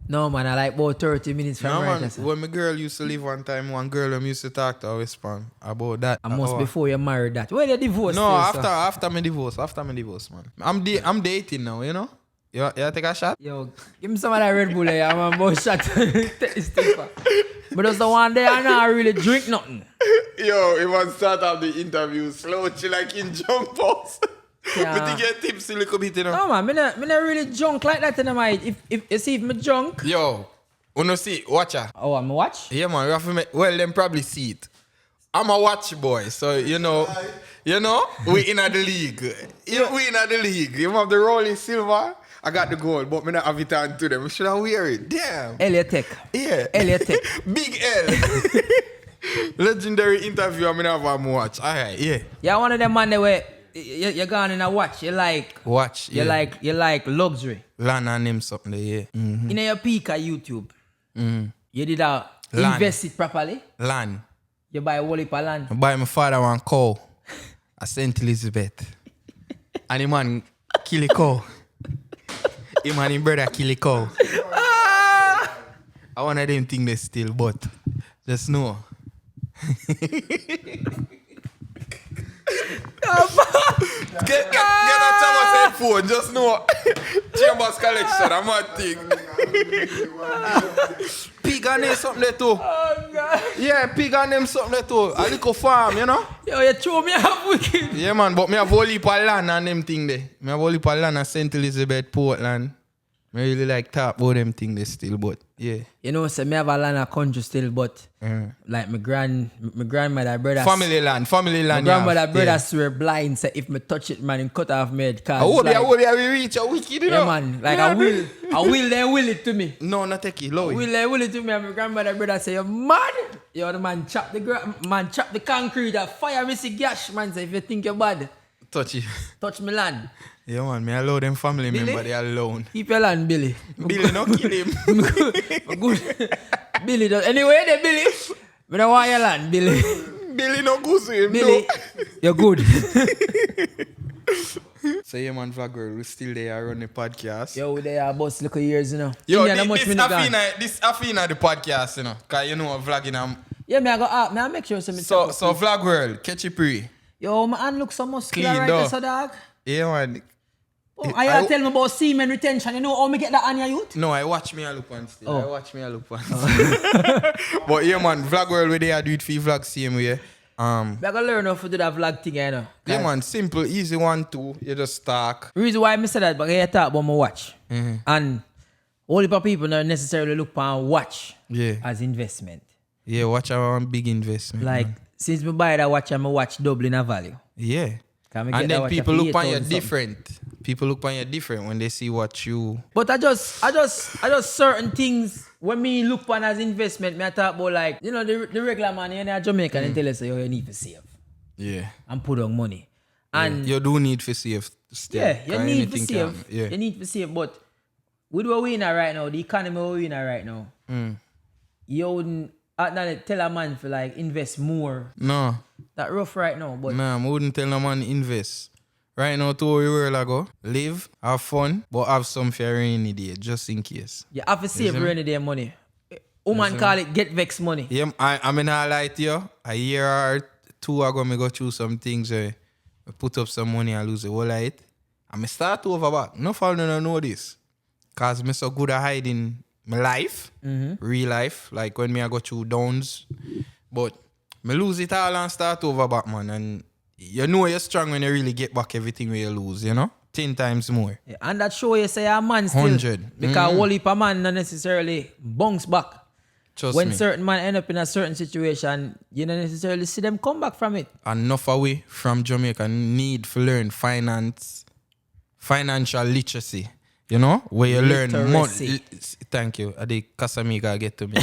No man, I like about 30 minutes from right man. When my girl used to live one time, one girl used to talk to West Palm about that. I must before you married that. When you divorced? No, after my divorce, man. I'm dating now, you know? You take a shot? Yo, give me some of that Red Bull here, man. About shot. Take this thing back. But that's the one day I not really drink nothing. Yo, it was start of the interview slow, like in jump pause. Yeah. But you get tipsy a little bit, you know? No, man. Me not really drunk like that in the mind. If you see if me drunk. Yo, wanna see? Watch her. Oh, I'm a watch? Yeah, man. You have to make, well, them probably see it. I'm a watch boy, so you know, we in the league. We in the league. You have the rolling silver. I got the gold, but me not have it on to them. Should I wear it? Damn. Elliot Tech. Yeah. Elliot Tech. Big L. Legendary interview. I mean, have a watch. All right, yeah. Yeah, one of them man they were you're gone in a watch. You like Watch. you like luxury. Land and him something there, yeah. In your peak at YouTube, you did Land. invest it properly. Land. You buy a whole heap of land. I buy my father one cow. I St. Elizabeth. And the man kill a cow. Him and his brother kill a cow. I want them think they still, but just know. Get a Trabass headphone, just know. Chambers collection, I'm a thing. Pig and them something there too. Oh, God. Yeah, pig and them something there too. A little farm, you know? Yo, you throw me up wicked. Yeah, man, but me have whole heap of land and them thing there. Me have whole heap of land at St. Elizabeth, Portland. I really like talk about them thing there still, but yeah. You know, so me have a land a country still, but like my grandmother, brother. Family land, My grandmother, brother swear blind, say if me touch it, man, him cut off my head. I hope we reach a wicked, you know? Yeah, man. Like I will then will it to me. No, not take it, low. Will it to me, and my grandmother, brother say, you're mad. Yo, the man chop the concrete, that fire me see gash, man. Say if you think you're bad, Touch it. touch me land. Yeah, man, me allow them family Billy? member, they alone. Keep your land, Billy. Billy, no kill him. Good. Billy does. Anyway, there, Billy. We don't want your land, Billy. Billy no goose him, Billy, no. you're good. So yeah, man, Vlog Girl, we still there run the podcast. Yo, they are boss little years, you know. Yo, India, this Afina the podcast, you know. Cause you know vlogging Yeah, me I go up. Me I make sure some. So Vlog World, catch you pre. Yo, my hand look so muscular Clean, right though. there, so dog. Yeah, man. Oh, I tell me about semen retention. You know how me get that on your youth? No, I watch me a look on still. Oh. I watch me a look on But yeah, man, Vlog World where they are do it for vlog same way. Me I gotta learn how to do that vlog thing, you know. Yeah, man, simple, easy 1, 2. You just talk. Reason why I say that, but I talk about my watch. And all the people don't necessarily look upon watch as investment. Yeah, watch our big investment. Like, since me buy that watch, I'm a watch doubling in value. Yeah. Can me And get that then watch people for look on you 8,000 something. different. People look on you different when they see what you. But I just certain things when me look on as investment, me I talk about like, you know, the regular man in Jamaica and tell us, yo, you need to save. Yeah. And put on money. And you do need to save still. yeah, you need to anything save. can- Yeah. You need to save. But with what we in right now, the economy we're in right now, you wouldn't tell a man to like invest more. No. That rough right now. But Nah, I wouldn't tell no man invest. Right now, to where we were go, live, have fun, but have some for a rainy day, just in case. you have to save rainy day money. Woman call it get vex money. Yeah, I mean, I lie to you. A year or 2 ago, I go through some things where I put up some money and lose the whole of it. And I start over back. No fall don't know this. Because I'm so good at hiding my life, real life, like when I go through downs. But I lose it all and start over back, man. And you know you're strong when you really get back everything where you lose, you know? 10 times more. Yeah, and that show you say a man still. 100. Because whole heap of man not necessarily bounce back. Trust when me. certain man end up in a certain situation, you don't necessarily see them come back from it. Enough away from Jamaica need to learn financial literacy. You know? Where you learn more. Literacy. Thank you. I think Casamiga get to me.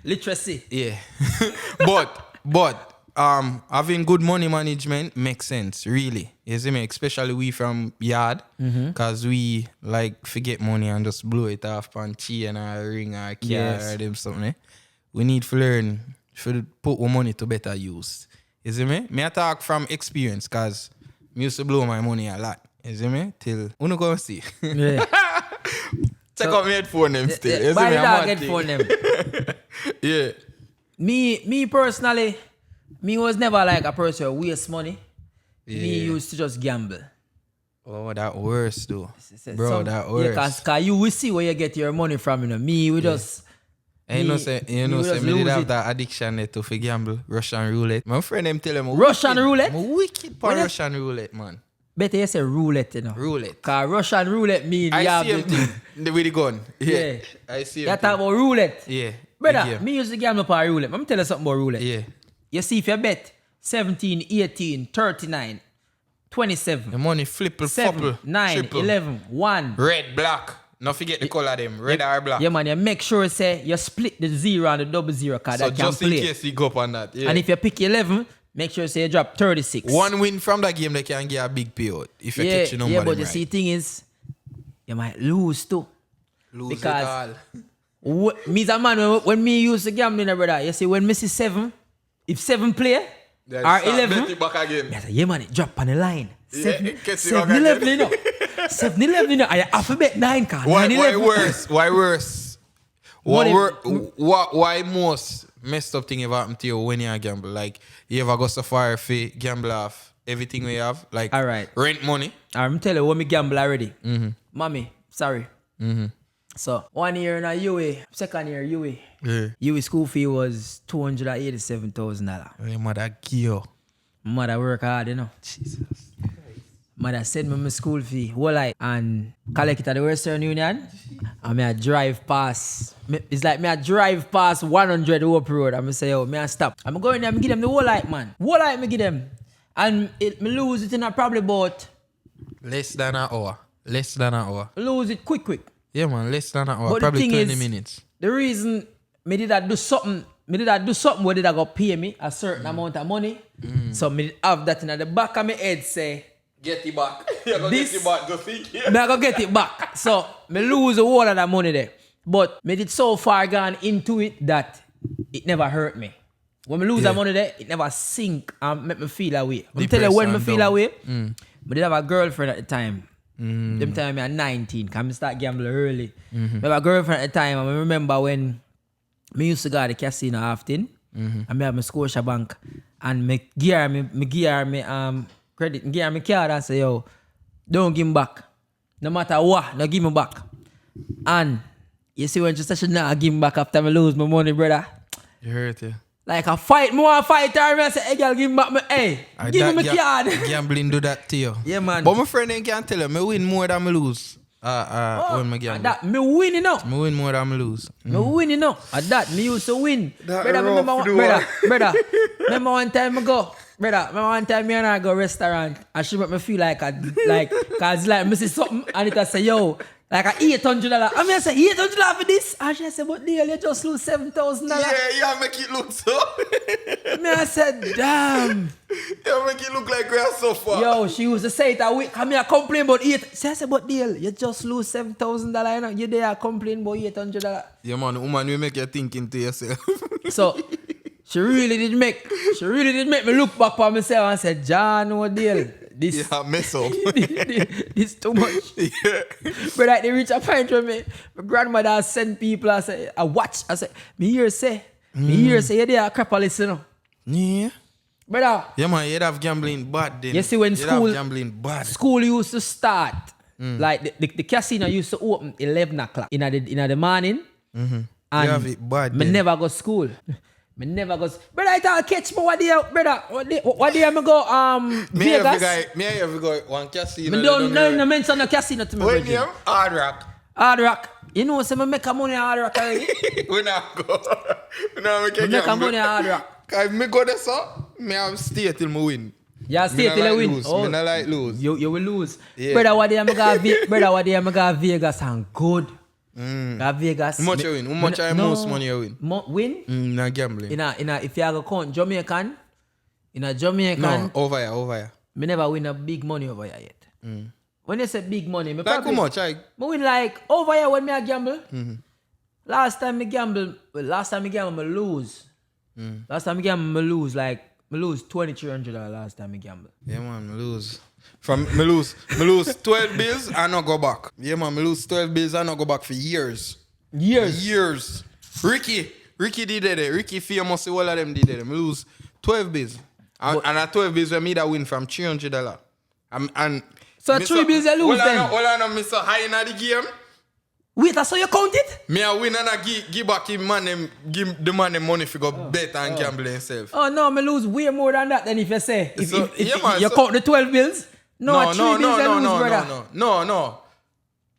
Literacy. Yeah. but having good money management makes sense, really. You see me? Especially we from yard, because we like forget money and just blow it off on chain or a ring or a car or them something. We need to learn to put our money to better use. You see me? Me I talk from experience, because I used to blow my money a lot. You see me? Till you go see. Yeah. Check out my headphone them still. You see Buy me? the I'm dog mad headphone thing. them. Yeah. Me personally, me was never like a person who waste money. Me used to just gamble. Oh, that worse though. Bro, that worse. Yeah, cause you will see where you get your money from, you know. Me, we just... And me me did lose have it. that addiction there to for gamble, Russian roulette. My friend them tell him Russian roulette? I'm wicked for When you- Russian roulette, man. Better you say roulette, you know. Roulette. Cause Russian roulette mean you I have see him the- thing with the gun. Yeah. Yeah. I see You him. talk about roulette. Yeah. Brother, Big game. me used to gamble for roulette. Let me tell you something about roulette. Yeah. You see, if you bet 17, 18, 39, 27, The money flip, 7, flopple, 9, triple. 11, 1. Red, black. Not forget the color them. Red or black. Yeah, man, you make sure say you split the 0 and the double 0 cause So that can just in play. case you go up on that. Yeah. And if you pick 11, Make sure say you drop 36. One win from that game, they can get a big payout if you catch your number. Yeah, but right. you see, thing is, you might lose too. Lose because it all. Me as a man, when me used to gambling, brother, you see, when me see 7, if 7 play, Then or start 11, bet it back again. I say, yeah, man, it drop on the line. 7, catch it 7 back 11, again. you know. 7 11, you know. I alphabet 9, car. Why worse? Why worse? Why most messed up thing ever happen to you when you gamble? Like, you ever go safari for gamble off everything we have? Like, all right. Rent money? I'm telling you, when me gamble already. Mommy, sorry. So, 1 year in a UA, second year UA. Yeah. UA school fee was $287,000. Your mother kill. Mother work hard, you know. Jesus. Mother send me my school fee, whole life, and collect it at the Western Union. And I drive past. It's like I drive past 100 Hope Road. And I say, yo, I stop. I'm going there, I give them the whole life, man. Whole life, I give them. And me lose it in probably about... Less than an hour. Less than an hour. Lose it quick. Yeah, man, less than an hour. But Probably the thing 20 is, minutes. The reason me did that do something where did I go pay me a certain amount of money. So me have that in the back of my head say, Get it back. You're going to get it back. Go think. I go get it back. So me lose a whole of that money there. But me did so far gone into it that it never hurt me. When me lose that money there, it never sink and make me feel away. I'm telling you when me feel away, me did have a girlfriend at the time. Them time I'm 19, because I start gambling early. I have a girlfriend at the time, and I remember when me used to go to the casino often, and me have my Scotia Bank, and me gear me credit, gear me card and say, yo, don't give me back. No matter what, no give me back. And you see when just should not give me back after me lose my money, brother. You hurt you. Like a fight, more fight her, I say, hey girl, give me back my, hey, give me my card. Gambling do that to you. Yeah, man. But my friend ain't can tell you, me win more than me lose. When I gamble. That, me win, you know. Me win more than me lose. Me win, you know. At that, me used to win. That Brother, rough, brother, remember one time ago, remember one time me and I go restaurant and she make me feel like cause like me see something and it I say, yo, like a $800. I mean I say $800 for this. And she say, but dear, you just lose $7,000. Yeah, make it look so. Me I said, damn. You make it look like we are so far. Yo, she used to say it a week. And me I complain about $8. So I said, but dear, you just lose $7,000. You know, you there complain about $800. Yeah, man, woman, we make you thinking to yourself. So she really did make me look back on myself and say, John, what deal? This yeah, mess up. this too much. Yeah. But like they reach a point where my grandmother send people and say, I watch. I say, me hear say, you there a crap listen, you know. Yeah. Brother. Yeah, man, you'd have gambling bad then. You see when school used to start, like the casino used to open 11 o'clock in the morning. And you have it bad me then. never go school. Me never go. Brother, I thought catch me what day, brother. What day I go Vegas? Me ever go one casino. Me don't mention no casino to me. What name? Hard Rock. Hard Rock. You know, so I make a money at Hard Rock already. We not go. We not make a money at Hard Rock. Cause me go there so, me have stay till me win. Yeah, stay till I win. Lose. Me not like lose. You will lose. Yeah. Brother, what day I go Vegas and good. Vegas. How much you win? How much most money you win? Win? Not gambling. If you go count Jamaican, no, over here. Me never win a big money over here yet. When you say big money, me like probably... how much? Me win like over here when me gamble. Last time me gamble, me lose. Last time me gamble, me lose $2,300 last time me gamble. Yeah, man, me lose. Me lose 12 bills and not go back. Yeah, man, me lose 12 bills and not go back for years. Years. Ricky did it. Ricky famous, all of them did it. Me lose 12 bills. And at 12 bills, we made a win from $300. So 3 bills you lose then? Hold on, me so high in the game. Wait, that's how you count it? Me a win and I give back him man, give the man the money for go bet and gamble himself. Oh no, me lose way more than that than if you say. If you so, count the 12 bills. No, 3 bills you lose, brother. No.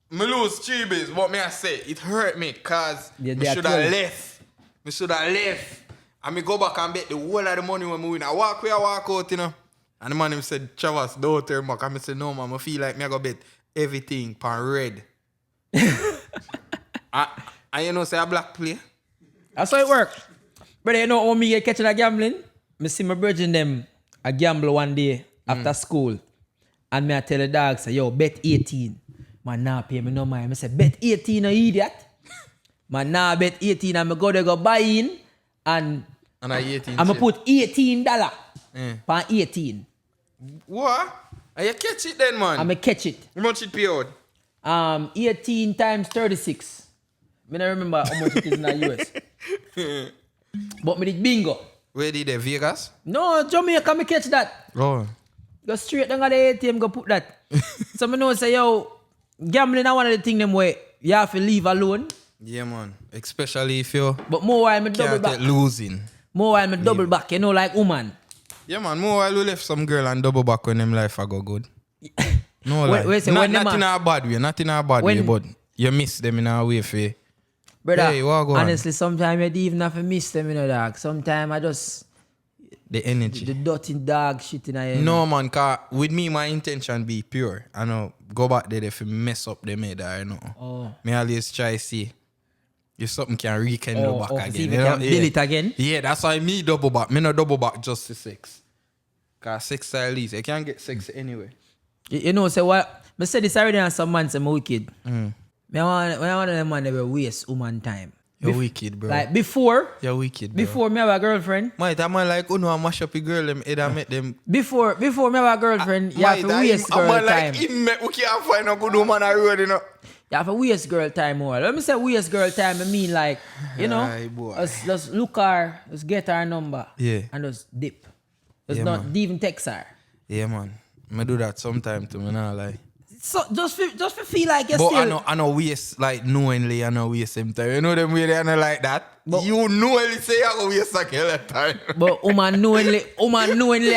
Me lose 3 bills. What me I say? It hurt me because me should have left. Me should have left. And me go back and bet the whole of the money when me win. I walk out, you know. And the man him said, Trabass, don't turn back. And I said, no man, I feel like me I go bet everything pan red. And you know say a black play. That's how it works. But you know how me get catching a gambling? me see my brethren them a gamble one day after school. And me I tell the dog, say, yo, bet 18. Man, nah pay me no mind. I say, bet 18, no idiot. Man, nah bet 18 and me go there go buy in and I 18. I'm gonna put $18 for 18. What? Are you catch it then, man? I'm gonna catch it. How much it pay out? 18 times 36. I don't remember how much it is in the US. But me did bingo. Where did they? Vegas? No, Jamaica, me catch that. Oh. Go straight down at the ATM, go put that. So me know say, yo, gambling is one of the things them way you have to leave alone. Yeah, man. Especially if you But more while me double can't back. get losing. More while me double back, you know, like woman. Yeah, man. More while you left some girl and double back when them life I go good. No, like. wait, say, not when in a bad way. Not in a bad way, but you miss them in a way for. Brother, Hey, what go on? honestly, sometimes you don't even have to miss them, you know, dog. Sometimes I just... The energy. The dirty dog shit in a No, man, cause with me, my intention be pure. I know, go back there if you mess up the head, I know. Oh. Me always try see if something can rekindle back again. See if you you know? can build it again. Yeah, that's why me double back. Me no double back just to sex. Cause sex style is, you can't get sex anyway. You know, say what? I said this already and some man say I'm wicked. Me want one of them man that will waste woman time. You're wicked, bro. Like before, You're wicked, bro. before me have a girlfriend. Mate, that man like, oh no, I mash up a girl, them head and make them. Before me have a girlfriend, you have to waste girl time. Like, him make, we can't find a good woman on the road, you know. You have to waste girl time more. Let me say waste girl time, I mean like, you know, Aye, boy. let's look her, let's get her number. Yeah. And just dip. Let's Yeah, not man. even text her. Yeah, man. I do that sometime to me, not like. So just for feel like you're But still... I know waste, like, knowingly, I know waste same time. You know them way they are not like that? But- you knowingly say I go waste like hell of time. But woman knowingly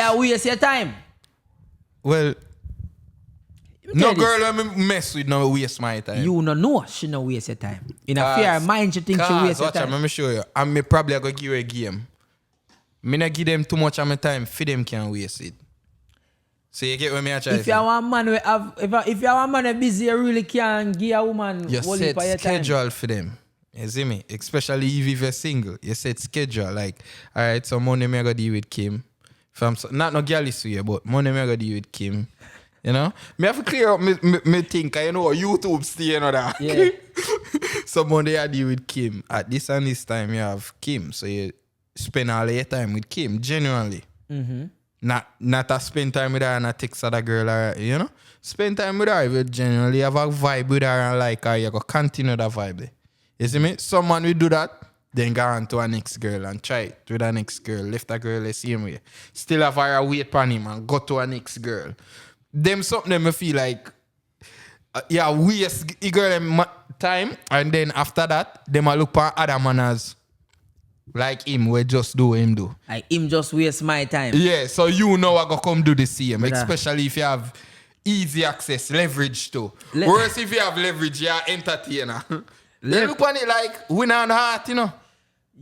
I waste your time. Well, Let me no tell you girl when me mess with no waste my time. You no know she no waste your time. In a fair mind, she think she waste your watch time. let me show you. And me probably go give you a game. Me not give them too much of my time, for them can waste it. So you get what me I try If you are a man we have, if you are a man busy, you really can give a woman you whole set heap of your time. schedule for them. You see me? Especially if you're single. You set schedule. Like, alright, so Monday me I go deal with Kim. If I'm not no girl is here, but Monday me I go deal with Kim. You know? Me have to clear up me think, you know, YouTube still, you know that. Yeah. So Monday I deal with Kim. At this and this time you have Kim. So you spend all your time with Kim, genuinely. Mm-hmm. Not to spend time with her and a text other girl, or, you know? Spend time with her. If you genuinely have a vibe with her and like her, you go continue that vibe there. You see me? Someone will do that, then go on to a next girl and try it with a next girl. Left a girl the same way. Still have her wait for him and go to a next girl. Them something them I feel like, waste a girl them time, and then after that, them a look for other manners like him, we just do what him do. Like him just waste my time. Yeah, so you know I go come do the same, Brother. especially if you have easy access, leverage too. Worse if you have leverage, you're an entertainer. They look on it like winner on the heart, you know.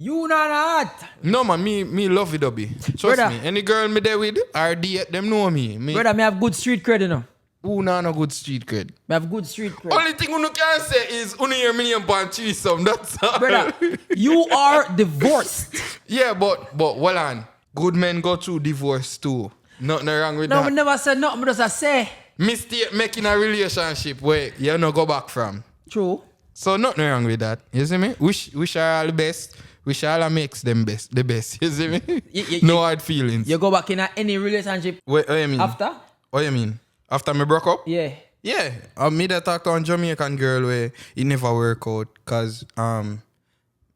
You not hot. No man, me love it, Dobby. Trust Brother. me. Any girl me there with, or date, them know me. Brother, me have good street cred, you know. Who no good street cred? Me have good street cred. Only thing you can say is only hear me and punch some. That's all. Brother, you are divorced. Yeah, but hold on. Good men go through divorce too. Nothing wrong with No, that. me never said nothing, but just say. Mistake making a relationship where you no go back from. True. So nothing wrong with that. You see me? Wish her all the best. Wish her all makes them best. The best. You see me? No hard feelings. You go back in any relationship What you mean? after? What you mean? After me broke up? Yeah. Yeah. Me that talk to a Jamaican girl where it never work out. Cause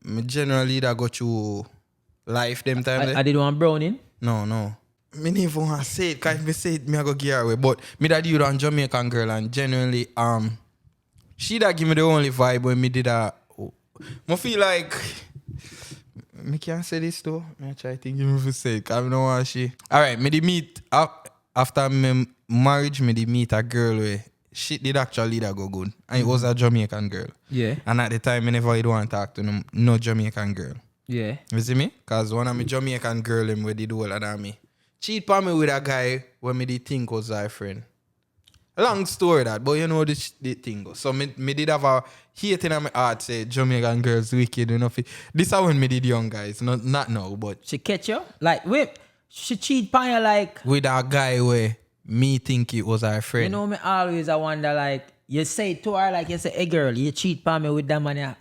me generally that go through life them time. I did one browning. No. Me never want to say it. Cause if me say it, me I go give her away. But me that deal with a Jamaican girl and genuinely she that give me the only vibe when me did that. I feel like me can't say this though. I try to think if I say it. Cause I don't want she. Alright, me did meet after my marriage, me did meet a girl where shit did actually that go good. And it was a Jamaican girl. Yeah. And at the time, I never would want to talk to no Jamaican girl. Yeah. You see me? Because one of my Jamaican girl them where did older than me. Cheat on me with a guy when me did think was our friend. Long story that, but you know the thing goes. So me did have a hate in my heart say Jamaican girls wicked enough. This is when me did young guys, not now, but She catch you? Like, wait. she cheat on you like... With a guy where me think it was her friend. You know, me always I wonder like, you say it to her like you say, hey girl, you cheat on me with that man. Yeah.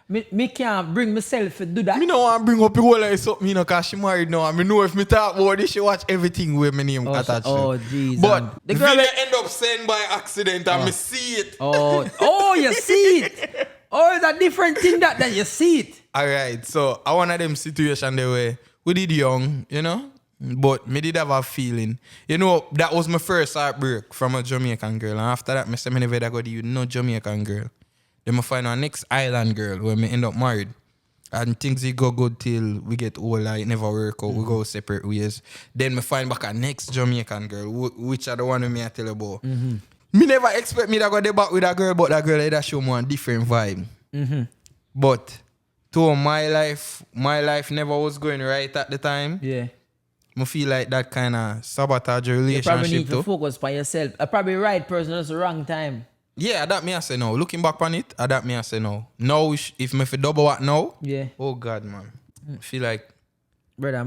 Me can't bring myself to do that. Me no want to bring up the whole like something, you know, because she married now. And me know if me talk about this, she watch everything with my name attached to. Oh, jeez. But the girl girl end up saying by accident and me see it. Oh, you see it. Oh, it's a different thing that you see it. Alright, so I one of them situation there where we did young, you know, but me did have a feeling. You know, that was my first heartbreak from a Jamaican girl. And after that, I said, I never go to no Jamaican girl. Then I find our next island girl where me end up married. And things go good till we get older, it never work out, we go separate ways. Then I find back a next Jamaican girl, which are the one me I tell you about. Me never expect me to go back with a girl, but that girl that show me a different vibe. But to my life never was going right at the time. Yeah. I feel like that kind of sabotage a relationship. You probably need to focus on yourself. I probably right person at the wrong time. Yeah, that me I say no. Looking back on it, that me I say no. Now, if me fi double what now, yeah. Oh God, man. I feel like brother,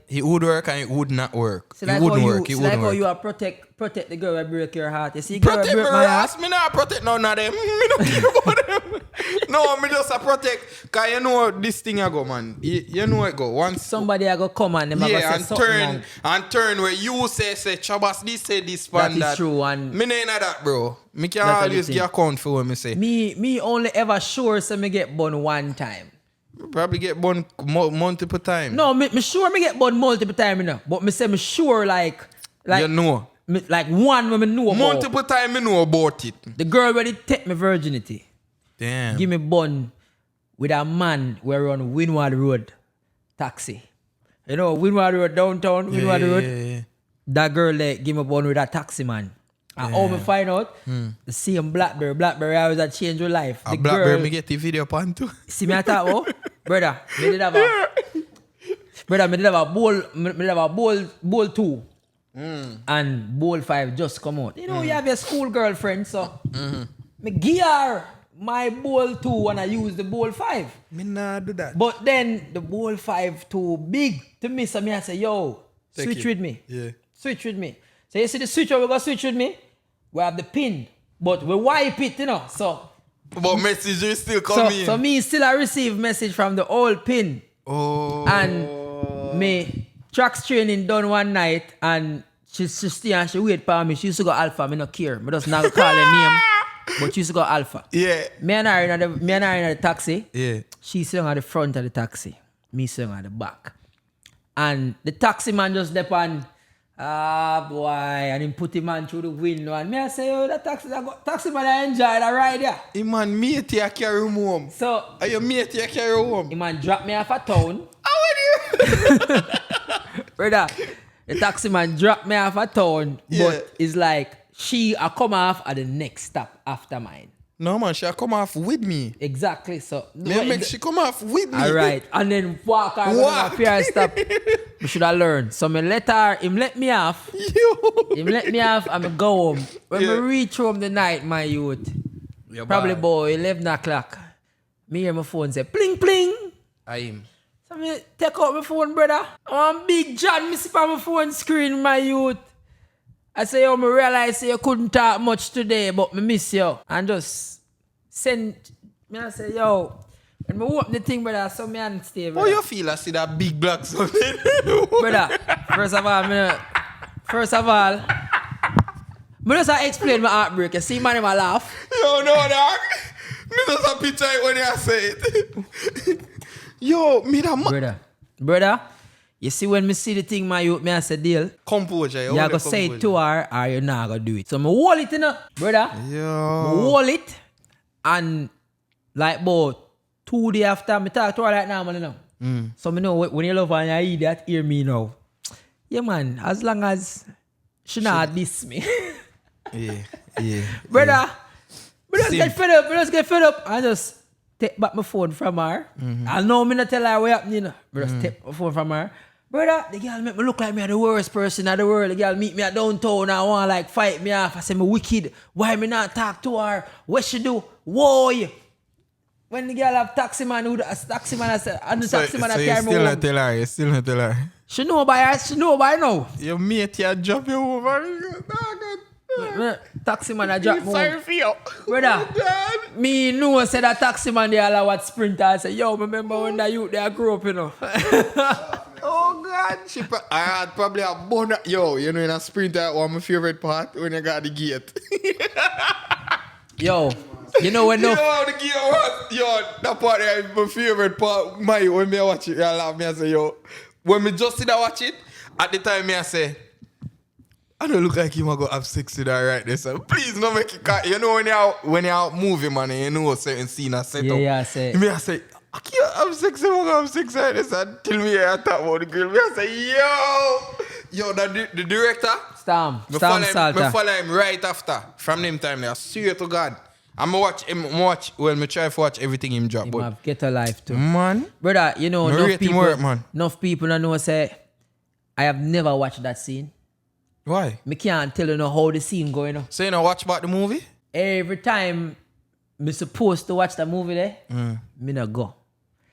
it would work and it would not work. So like it wouldn't work. It wouldn't like work. How you are protect the girl that break your heart. You see, girl protect break my heart. Me not protect none of them. Me don't care about them. No, me just a protect. Cause you know this thing I go, man. You know it go. Once somebody I go come and them yeah, and say and turn where you say Trabass this say this pan that is true. And me ain't that, bro. Me can always give account for what me say. Me only ever sure so me get bun one time. Probably get bun multiple times. No, me sure me get bun multiple times, you know. But me say me sure like you know. Like one when me know about. Multiple times me know about it. The girl ready take me virginity. Damn. Give me bun with a man where on Windward Road taxi. You know, Windward Road downtown, Windward Road. Yeah. That girl there give me bun with a taxi man. And how me find out, the same Blackberry always a change your life. The Blackberry girl, me get the video pan too. See me at that, oh? Brother, me did have a bowl 2. And bowl 5 just come out. You know, you have your school girlfriend, so me gear my bowl 2 and I use the bowl 5. Me nah do that. But then the bowl 5 too big to me, so me I say, yo, switch with me. Yeah. Switch with me. So you see the switch, we go switch with me. We have the pin, but we wipe it, you know. So, but messages still come in. So me still I receive message from the old pin. Oh. And me tracks training done one night, and she stay and she wait for me. She used to go Alpha. Me no care. Me just not call her name, but she used to go Alpha. Yeah. Me and her in the taxi. Yeah. She sitting at the front of the taxi. Me sitting at the back. And the taxi man just left on. Boy, and him put him on through the window, and me I say, yo, that taxi man I enjoy that ride, yeah. Him man mate you carry him home. So, are you mate you carry home? Him man drop me off a town. How are you? Brother, the taxi man drop me off a town, but it's like she come off at the next stop after mine. No man, she come off with me. Exactly, so. She come off with me. Alright, and then walk her to stop. We should have learned. So him let me off. Him let me off and I go home. When we reach home the night, my youth, probably about 11 o'clock, me hear my phone say, pling pling. I am. So me take out my phone, brother. I'm Big John, me see on my phone screen, my youth. I say, yo, me realize you couldn't talk much today, but me miss you. And just send, me I say, yo, when me open the thing, brother, so me and stay, brother. How you feel I see that big black something? Brother, first of all, me just explain my heartbreak. You see, man, I laugh. Yo, no, dog. Me just a picture it when you say it. Yo, me that Brother, you see when me see the thing, my youth, me I say deal. Composure. You gotta say it to her or you're not gonna do it. So me hold it, you know, brother. Yo. Me hold it and like about 2 days after, me talk to her like now, man, you know. So me know when you love her and you hear that, hear me now. Yeah, man, as long as she not diss me. Yeah. Brother, we just get fed up. I just take back my phone from her. I know me not tell her what happened, you know. But just take my phone from her. Brother, the girl make me look like me the worst person in the world. The girl meet me at downtown and want like fight me off. I say me wicked. Why me not talk to her? What she do? Why? When the girl have taxi man, I said, and the taxi man I carry me home. You still not tell her. She know by now. Your mate here drop you over. Taxi man a drop me. Sorry for you. Brother, Oh, me know say that taxi man they allow what sprinter. I say, yo, remember when that youth they grew up, you know. Oh God, I had probably a bone. Yo, you know in a sprinter, one of my favorite part when you got the gate. Yo, you know when Yo, the gate was, yo, that part is my favorite part. When me watch it, I laugh me and say, yo, when me just sit and watch it, at the time me I say, I don't look like him. I go have sex with her right there. So please don't make it cut. You know when you're out moving, man, and you know a certain scene I set up. Yeah, I say. Me I say, I can't have sex with her. I have sex with this. Until me I talk about the girl. Me I say, yo, the director. Storm Me Salter. follow him right after. From them time, I swear to God. I'm watch him. Me try to watch everything him drop. Him But have get a life too. man, Brother, you know, Me rate him work, man. enough people don't know say, I have never watched that scene. why? Me can't tell you know how the scene going on. So you know watch about the movie? Every time me supposed to watch that movie there, me not go.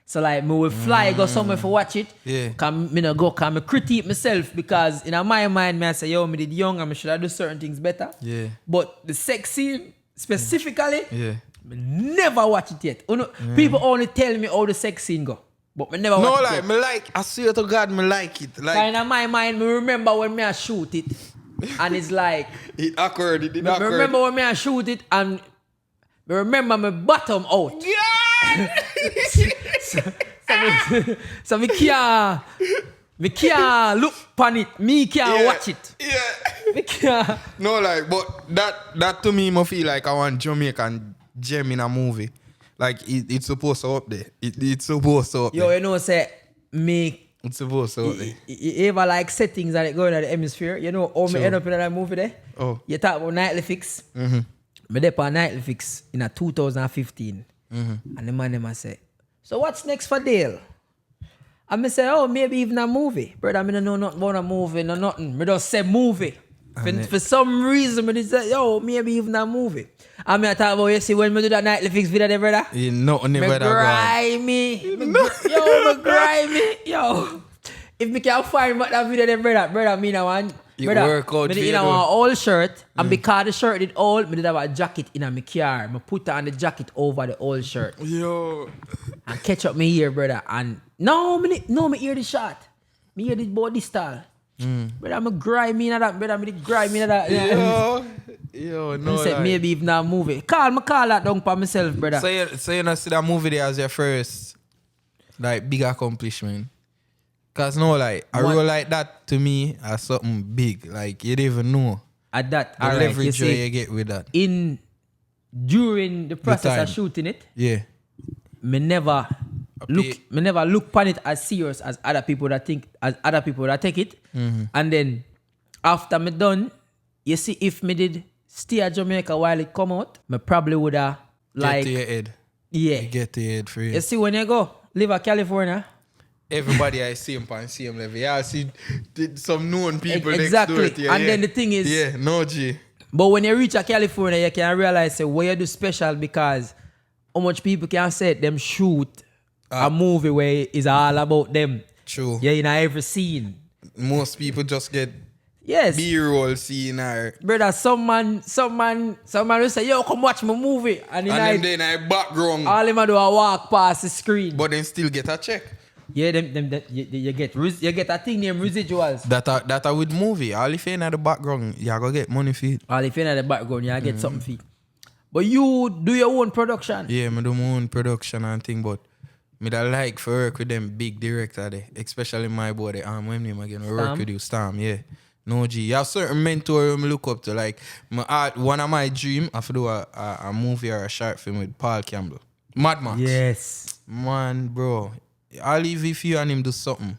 So like me will fly go somewhere for watch it. Yeah. Cause me not go, cause me critique myself because in my mind me I say, yo, me did young and me should have do certain things better. Yeah. But the sex scene specifically, Yeah. me never watch it yet. People only tell me how the sex scene go. But me never No, watch like it me like. I swear to God, me like it. Like yet. In my mind, me remember when me I shoot it. And it's like, it occurred. It did me occur. remember when me I shoot it and me remember my bottom out. Yeah. So me can't look upon it. Me can't watch it. Yeah. Me can't. No, like, but that to me, I feel like I want Jamaican gem in a movie. Like it's supposed to up there. It's supposed to up Yo, there. you know, say me. It's supposed to up there. You ever like settings that go in the hemisphere? You know how me Sure. end up in that movie there? Oh. You talk about Nightly Fix. Me there on Nightly Fix in 2015. And the man them a say, so what's next for Dale? And me say, oh, maybe even a movie. Brother, I don't know nothing about a movie, no nothing. Me just say movie. For some reason, me just say, yo, maybe even a movie. And me I talk about, you see, when me do that Nightly Fix video there, brother? You know, Me never that grimy. Yo, me grimy. Yo. If me can find that video there, brother, me now want. You Brother, work out me for did you in though. our old shirt, and because the shirt did old, me did have a jacket in my car. Me put on the jacket over the old shirt. Yo. And catch up me here, brother. And no, me hear the shot. Me hear the body style. Brother, I'm grimy in that, brother. Me did grimy in that. Yo, No, no. said Like. maybe even a movie. Call that down for myself, brother. So you know see that movie there as your first like big accomplishment. Cause no, like a What? role like that to me is something big. Like you don't even know At that, the all right, you leverage you see, get with that. during the process time. of shooting it, Yeah. me never look upon it as serious as other people that take it. And then after me done, you see, if me did stay at Jamaica while it come out, me probably would have like Get to your head. yeah. You get to your head for you. You see, when you go live in California, Everybody I see him on same level. Yeah, I see some known people exactly. next to it. Yeah, And yeah. then the thing is, Yeah, no G. but when you reach a California, you can realize say, what you do special because how much people can say them shoot a movie where it's all about them. True. Yeah, in every scene. Most people just get Yes. B-roll scene or Brother, some man will say, yo, come watch my movie. And and then I background. all him a do a walk past the screen. But then still get a check. Yeah, you get a thing named residuals. That are with movie. All if you in the background, you go get money for it. All if you're in the background, you get something for it. But you do your own production. Yeah, I do my own production and thing, but me that like for work with them big director there, especially my boy, when name again, we work Stam? with you, Stam, yeah. No G. You have certain mentor I look up to. Like one of my dream, I have to do a movie or a short film with Paul Campbell. Mad Max. Yes. Man, bro. I'll leave if you and him do something.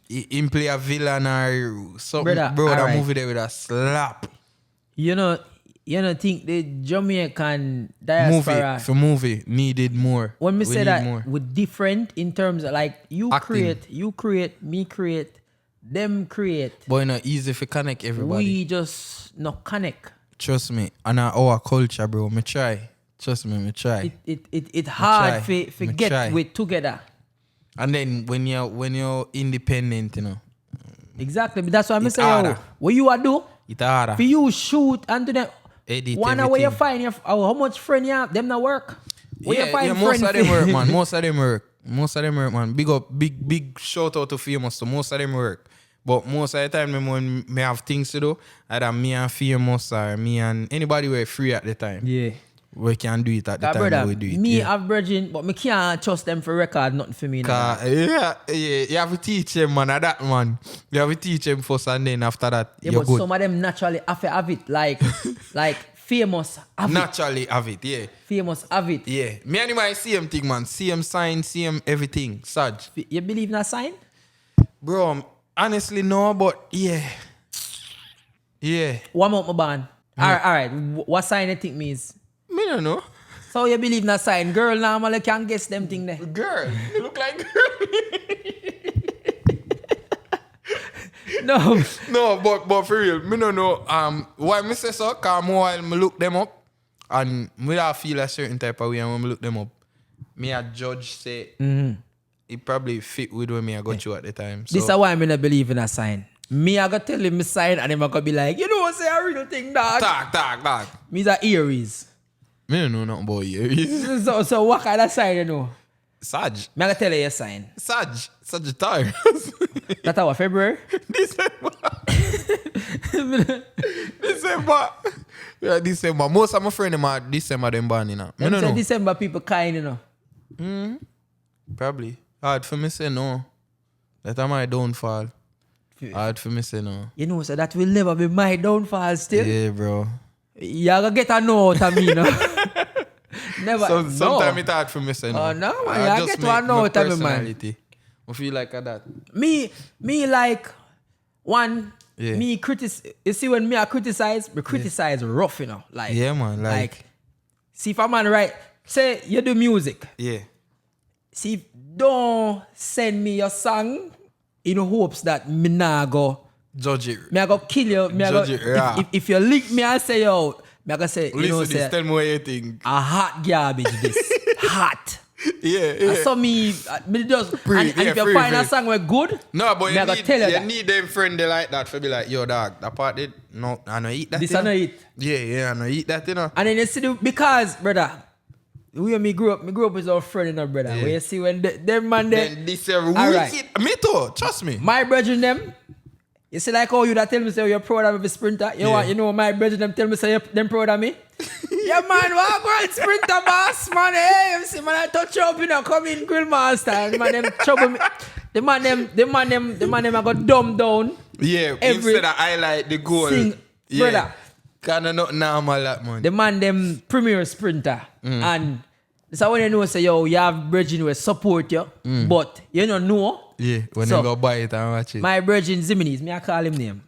Him play a villain or something. Brother, bro, that alright. movie there with a slap. You know think the Jamaican diaspora Movie needed more. when we say that more. we're different in terms of like you Acting. create, me create, them create. But it's not easy to connect everybody. We just not connect. Trust me. And our culture, bro. Me try. Trust me, me try. It hard try. for Me get try. with together. And then when you're independent, you know. Exactly. But that's what I'm It's saying. harder. What you are do? It's harder. For you shoot and do that. Edit One hour you everything. find how much friend you have, them not work. Where you find most friend of them for- work, man. Most of them work, man. Big shout out to Famous. So most of them work. But most of the time, when me have things to do, either me and Famous or me and anybody were free at the time. Yeah. We can do it at the That time brother, we do it. me yeah. have brethren, but me can't trust them for record, nothing for me. Now. You have to teach them, man. That man. You have to teach them first and then after that, Yeah, you're but good. some of them naturally have it. Like Famous have it. Naturally have it, yeah. Famous have it. Yeah. Me and him I see him thing, man. See him sign, see him everything. Saj. You believe in a sign? Bro, honestly, no, but yeah. Yeah. One month my band. All right. What sign you think means? Me don't know. So you believe in a sign? Girl normally can guess them thing there. Girl. You look like girl. No. No, but for real, me don't know. Why me say so? Cause while me look them up, and me I feel a certain type of way, and when me look them up, me a judge say it probably fit with what me I got you at the time. So, This is why I not believe in a sign. Me I go tell him my sign and him I go be like, you know what say a real thing, dog. Talk. Me's a Aries. Me don't know nothing about you. so what kind of sign you know? Sag. Me I go tell you your sign. Sagittarius. That's our February. December. Yeah, December. Most of my friends are December them born, you know. Me Them no say know. December people kind, you know. Probably. Hard for me say no. That my downfall. Hard for me say no. You know, so that will never be my downfall still. Yeah, bro. You gonna get a no out of me, no? Never. So, no. sometimes it's hard for me say no. Oh, no, man. I You just get one make out my of me, man. personality. I feel like that. Me like one. Yeah. Me you see when me I criticize, me criticize rough, you know. Like Yeah, man. Like see if a man right, say you do music. yeah. See, don't send me your song in hopes that me nah go. Judge it. Me I go kill you. Me I go, Judge it, yeah. if you link me and say yo, me I go say, you know, Listen to this. say Tell me what you think. a hot garbage this. Hot. Yeah. So me just and if you free. find a song where good, No, but me I go tell you you that. need them friendly like that for be like, yo, dog, that part did no, I know eat that. This you I know know? it. Yeah, I know eat that, you know. And then you see because brother, we me grew up with our friend, you know, brother. Yeah. Where you see when them man Then this wicked. right. Me too, trust me. my brethren them. You see like how you that tell me say you're proud of me sprinter. You know my brethren them tell me say them proud of me. Yeah man, what going sprinter boss man? Hey, you see man I touch you up, you know, come in grill master. The man them trouble me. The man them I got dumb down. Yeah, Every instead of highlight the goal. brother. Kinda not normal that man. The man them premier sprinter. And so when you know say yo, you have brethren who support you, but you don't know. Yeah, when So, they go buy it and watch it. My brethren Ziminis, me I call him name.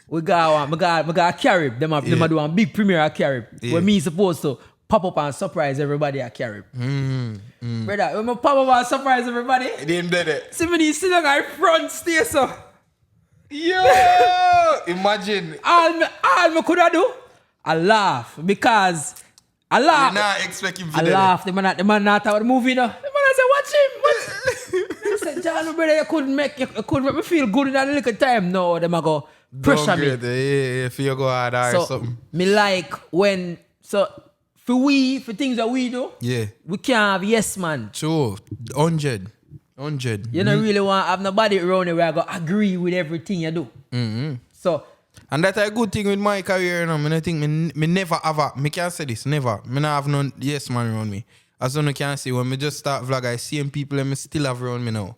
We got Carib. Them a do a big premiere at Carib. Yeah. Where me supposed to pop up and surprise everybody at Carib. Brother, when I pop up and surprise everybody, Them did it. Ziminis sit down at front stage so. Yo! Imagine. All me could have do, I laugh because I laugh. You're not expecting I laugh. The man not talk about the movie now. The man I say, watch him. I said, John, brother, you couldn't make me feel good in that little time. No, them a go pressure me. Yeah, if you go hard or So something. me like when for things that we do, Yeah. we can't have yes man. True. 100. You don't really want to have nobody around you where I go agree with everything you do. So And that's a good thing with my career, you know. I think me never me can't say this, never. Me not have no yes man around me. As one can see, when me just start vlog, I see people and me still have around me now.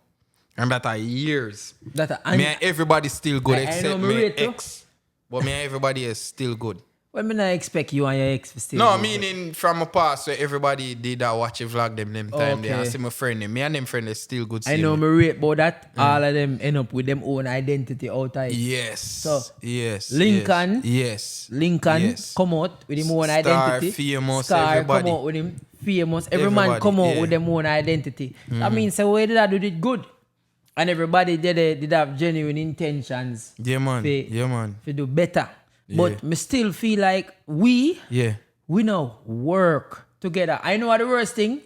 And that are years. Me and everybody still good I except know me me too. ex. But me and everybody is still good. well, me not expect you and your ex to still. No, do meaning from a past where everybody did that watch a vlog them time there. I Okay. see my friend them. Me and them friend is still good. I know me rate about that. All of them end up with them own identity outside. Yes. So, yes. Lincoln. Yes. Lincoln Yes. come out with him own Star, identity. Famous, Star everybody. come out with him famous. Every man Everybody, come out yeah. with them own identity. That means the way that I did good. And everybody did have genuine intentions Yeah, man. Yeah, man. to do better. Yeah. But me still feel like we Yeah. now work together. I know what the worst thing.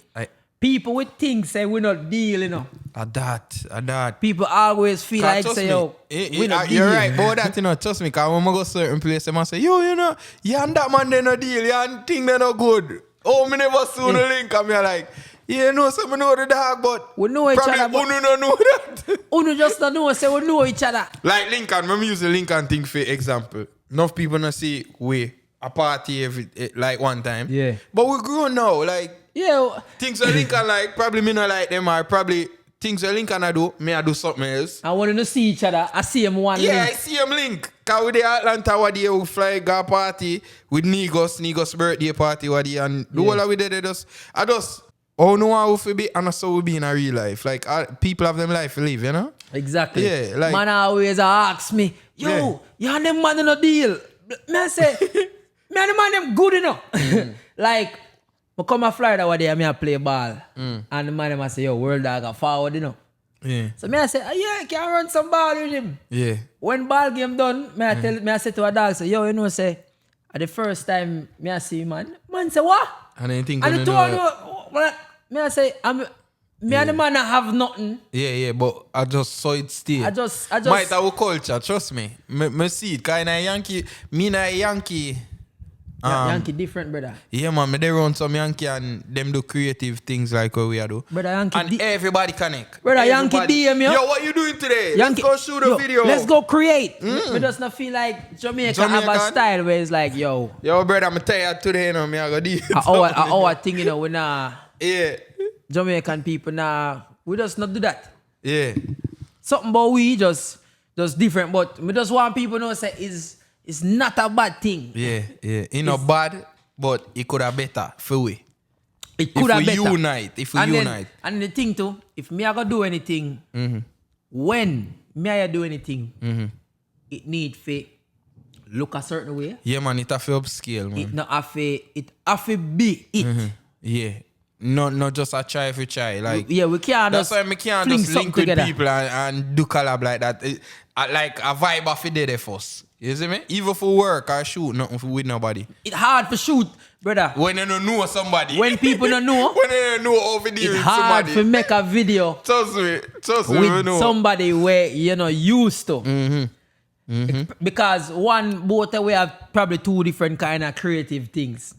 people with things say we not deal, you know. A that. People always feel like say, yo, we not deal. You're right, but that, you know, trust me, because when I go certain place, I say, yo, you know, you and that man, they no deal, you and thing they no good. Oh, me never see the link, and me like, yeah, no, so me know the dog, but we know each other. Probably Uno don't know that. Uno just don't know, say we know each other. Like Lincoln, when we use the Lincoln thing for example, enough people not see we a party like one time. Yeah. But we grown now, like, yeah. things that Lincoln like, probably me not like them, or probably things that Lincoln I do, me I do something else. I want to see each other. I see him one Yeah, link. I see him link. Because with the Atlanta what day we fly go party with Negos birthday party what day, and the whole of we did I just oh no how we be and so we be in a real life. Like people have them life to live, you know? Exactly. Yeah, like man always ask me, yo, you and them man in a deal. Me I say, me and the man them good enough. Like, I come a Florida one day and I play ball. And the man them I say, yo, world dog a forward, you know. Yeah. So me I say, yeah, can I run some ball with him? Yeah. When ball game done, I say to a dog, say, yo, you know, say, at the first time me I see man say, what? And then think and the two me I say, me and the man have nothing. Yeah, but I just saw it still. I just might our culture, trust me. Me see it, cause in a Yankee, me in a Yankee. Yankee different, brother. Yeah, man, me they run some Yankee and them do creative things like what we are do. Brother, Yankee and everybody connect. Brother, everybody. Yankee DM, yo. Yo, what you doing today? Yankee, let's go shoot a video. Let's go create. We just not feel like Jamaica have a style where it's like, yo. Yo, brother, I'm tired today, you know, me I go deal. Our thing, you know, we nah. Yeah. Jamaican people, nah. We just not do that. Yeah. Something about we just different, but we just want people to know say it's not a bad thing. Yeah. It's not bad, but it could have better for we. It could have better. If we unite. And the thing too, if me I go do anything, when me I do anything, it need to look a certain way. Yeah, man, it have to upscale, man. It have to be it. Yeah. Not just a try for try. Like, yeah, we can't. That's why we can't just link with together. People and do collab like that. Like a vibe of it there first. You see me? Even for work or shoot, nothing with nobody. It's hard to shoot, brother. When you don't know somebody. When people don't know. When you don't know over there. It's hard to make a video. Trust me. With somebody where you're not used to. Because both we have probably two different kind of creative things.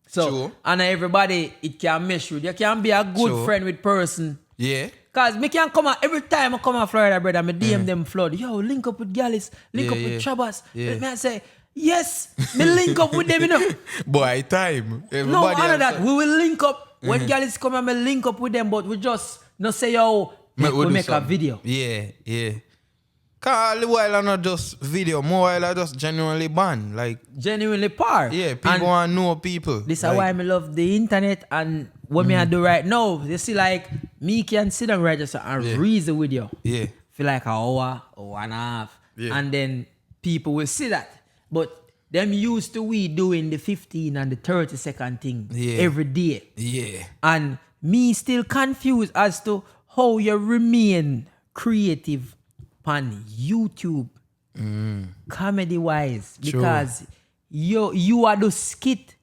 So, true. And everybody, it can mesh with. You can be a good friend with person. Yeah. Because me can come out, every time I come out Florida, brother, I DM them flood. Yo, link up with Gallus, link up with Trabass. Yeah. Me I say, yes, me link up with them, you know. Boy, time. Everybody no, other that, we will link up. When Gallus come and me link up with them, but we just not say, yo, we make a video. Yeah. Cause while I not just video, more while I just genuinely band. Like genuinely par. Yeah, people want to know people. This is why I love the internet and what me I do right now. You see, like me can sit and register and reason with you. Yeah. For like an hour or 1.5. Yeah. And then people will see that. But them used to we doing the 15 and the 30-second thing every day. Yeah. And me still confused as to how you remain creative on YouTube, comedy wise, because you are the skit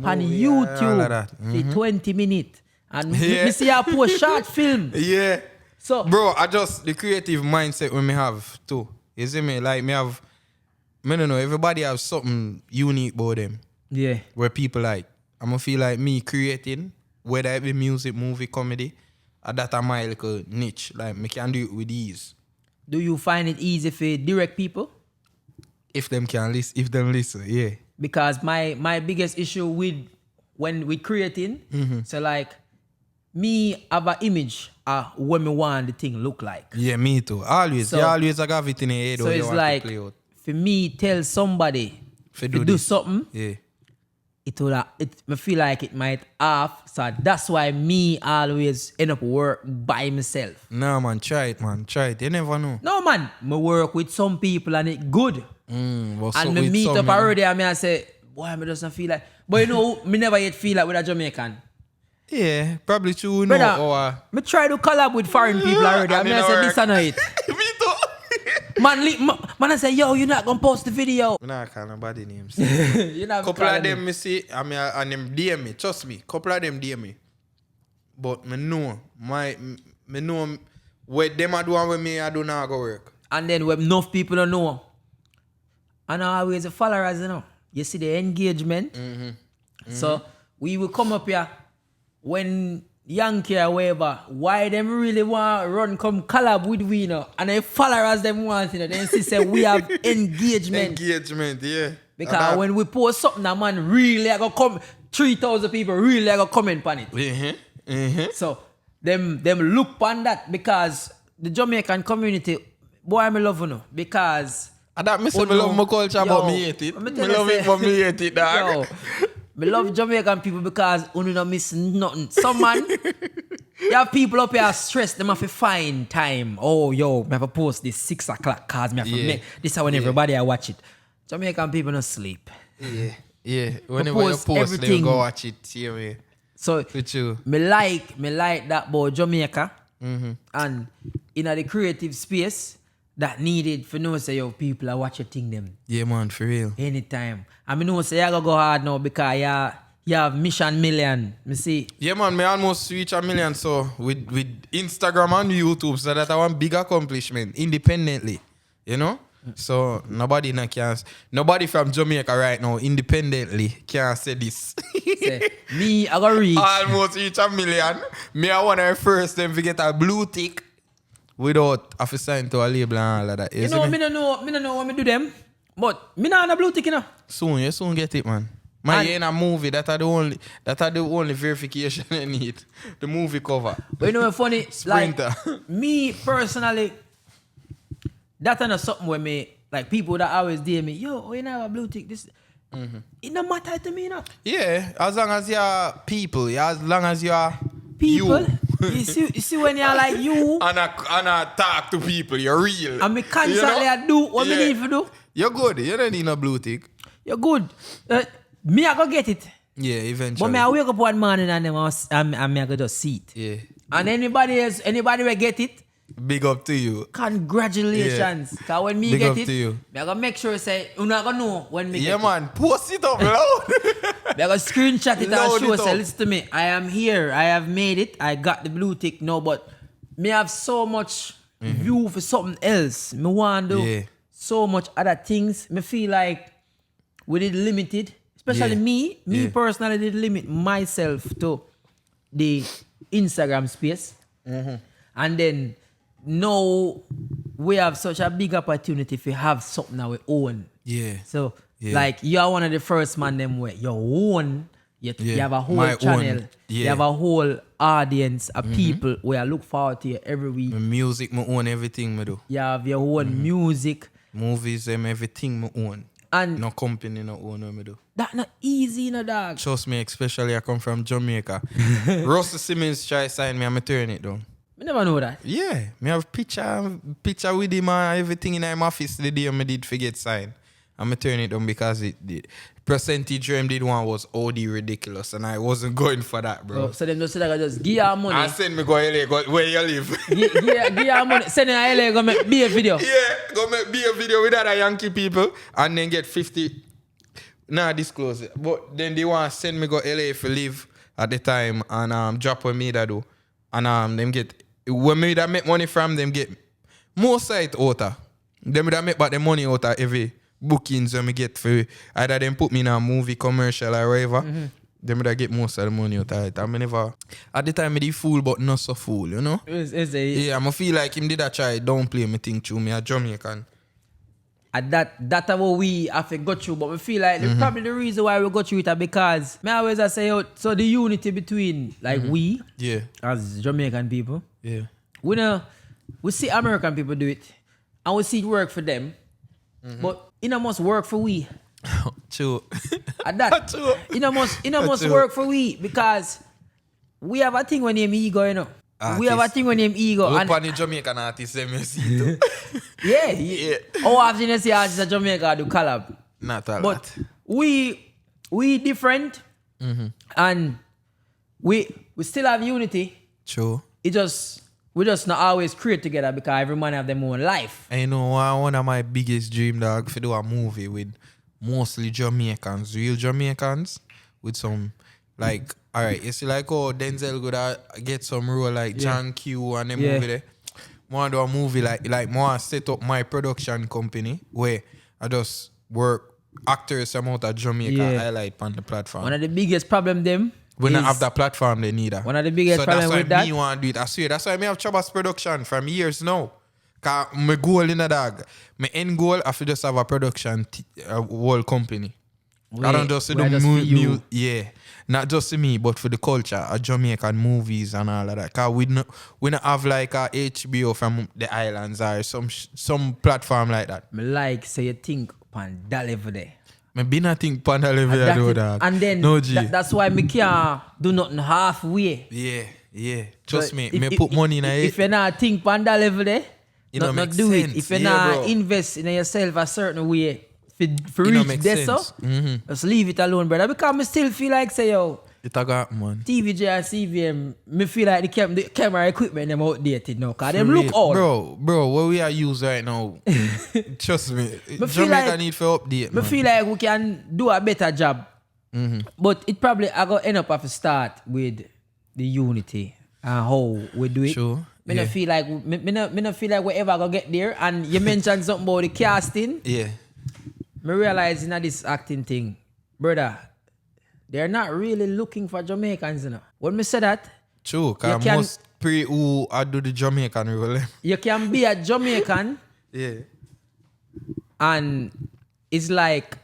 on YouTube, the 20 minutes, and me see I post short film. Yeah. So, bro, I just the creative mindset when me have too. You see me? Like me have, I don't know. Everybody have something unique about them. Yeah. Where people like, I'm gonna feel like me creating, whether it be music, movie, comedy, that are my little niche. Like me can do it with ease. Do you find it easy for direct people? If them listen, yeah. Because my biggest issue with when we creating, so like me have an image of what me want the thing look like. Yeah, me too. Always. So, you always have it in the head. So it's like for me to tell somebody to do something. Yeah. I feel like it might off. So that's why me always end up work by myself. No, man. Try it, man. Try it. You never know. No, man. Me work with some people and it good. And me meet up already and I say, boy, me doesn't feel like... But you know, me never yet feel like with a Jamaican. Yeah, probably true. Brother, me try to collab with foreign people already. I say, this and it. Me too. Man, I say, yo, you're not gonna post the video. I'm not calling nobody names. You're not couple of them, me see, and them DM me. Trust me, couple of them DM me. but me know what them a do and what me I do now go work. And then when enough people don't know, and always the followers, you know, you see the engagement. So we will come up here when Yankee or whatever, why them really want to run come collab with we, you know, and the followers them want, you know, then see say we have engagement. Engagement, yeah. Because when we post something, a man really I go come 3,000 people really I go comment on it. So them look on that because the Jamaican community, boy, I love you know, because I love my culture, but me hate it. Me love it, but me hate it, dog. Me love Jamaican people because you don't miss nothing. Some man, you have people up here stressed, them have to find time. Oh, yo, me have to post this 6 o'clock cause me have to make this is when everybody I watch it. Jamaican people don't sleep. Yeah. Whenever you post, everything. They go watch it. See me. So with you. Me like that about Jamaica. And in the creative space that needed for know say yo people are watching thing them. Yeah man, for real. Anytime. I mean know say you gotta go hard now because you have mission million. Me see. Yeah man, me almost reach 1 million so with Instagram and YouTube, so that's one big accomplishment independently. You know? So nobody from Jamaica right now independently can say this. Say, me I gotta reach. Almost reach 1 million. Me I wanna first them to get a blue tick without have to sign to a label and all of that. You know, me don't know what me do them. But me not on a blue tick, you know. You soon get it, man. Man, you in a movie, that are the only verification you need. The movie cover. But you know what's funny? Sprinter. Like, me personally, that ain't something where me, like people that always DM me, yo, you know a blue tick, this it don't matter to me, you know. Yeah, as long as you're people, as long as you're people. You see when you're like you. And I talk to people, you're real. And me constantly I do what me need to do. You're good. You don't need no blue tick. You're good. Me I go get it. Yeah, eventually. But me I wake up one morning and I go just see it. Yeah. And anybody will get it. Big up to you. Congratulations. Because when me big get up it, to you. I gotta make sure say you not gonna know when me get it. Yeah man, post it up loud. I gotta screenshot it and show say, listen to me, I am here, I have made it, I got the blue tick now, but me have so much view for something else. Me want to do so much other things. Me feel like we did limited, especially me personally did limit myself to the Instagram space. And then now we have such a big opportunity if we have something that we own. Yeah. So like you are one of the first man them where you own, you have a whole channel, you have a whole audience of people where I look forward to you every week. My music, me own everything me do. You have your own music. Movies, everything me own. And no company no own me do. That not easy, you know, dog. Trust me, especially I come from Jamaica. Russell Simmons try to sign me and me turn it down. I never know that. Yeah, me have picture with him and everything in my office the day I did forget sign. And I turn it down because the percentage him did one was OD ridiculous and I wasn't going for that, bro. Oh, so them just said I just give you money. And send me go LA, go where you live. give you money. Send in LA, go make be a video. Yeah, go make be a video with other Yankee people and then get 50. Nah, disclose it. But then they want to send me go LA for live at the time and drop what me that do. And them get when me that make money from them get more site out of. Them that make back the money out of every bookings when me get for either them put me in a movie commercial or whatever. Them that get most of the money out of it. I mean never at the time me did fool but not so fool, you know? Yeah, I feel like him did a try downplay me thing through me a Jamaican. And that's what we have to go through, but we feel like probably the reason why we go through it because me always say so the unity between like we as Jamaican people. Yeah. We see American people do it and we see it work for them. But it must work for we. True. And that it must work for we because we have a thing when name ego, you know. We have a thing when name ego. Look on the Jamaican artists them you see too. yeah. How often you see artists of Jamaica do collab? Not a lot. But we different and we still have unity. True. We just not always create together because every man have their own life. And you know one of my biggest dream dog to do a movie with mostly Jamaicans, real Jamaicans, with some Like, all right, you see, like, oh, Denzel could get some role like John Q and them movie there. Want to do a movie like more set up my production company where I just work actors from out of Jamaica highlight on the platform. One of the biggest problem them we don't have that platform they need. One of the biggest problem with that. So that's why me want to do it. I swear, that's why I have Trabass production from years now. Cause my goal in the dog, my end goal I just have a production whole company. I don't just do music, not just for me, but for the culture, Jamaican movies and all of that. Cause we don't have like a HBO from the islands or some platform like that. Me like say you think upon that level there. Me be not think upon that level there though, dog. And then no, G. That's why me can't do nothing halfway. Yeah. Trust me, me put money in it. If you not think upon that level there, not do sense. it. If you not invest in yourself a certain way, for reach this so, just leave it alone, brother. Because I still feel like say yo, it a got man. TVJ and CVM, me feel like the camera equipment them outdated now. Cause them look old. Bro, what we are use right now, trust me, Jamaica need for update. Me feel like we can do a better job. But it probably I go end up have to start with the unity and how we do it. Sure. Me not feel like me feel like we ever gonna get there. And you mentioned something about the casting. Yeah. Me realizing that this acting thing, brother, they're not really looking for Jamaicans, you know. When me say that, true, because most who do the Jamaican role. You can be a Jamaican, and it's like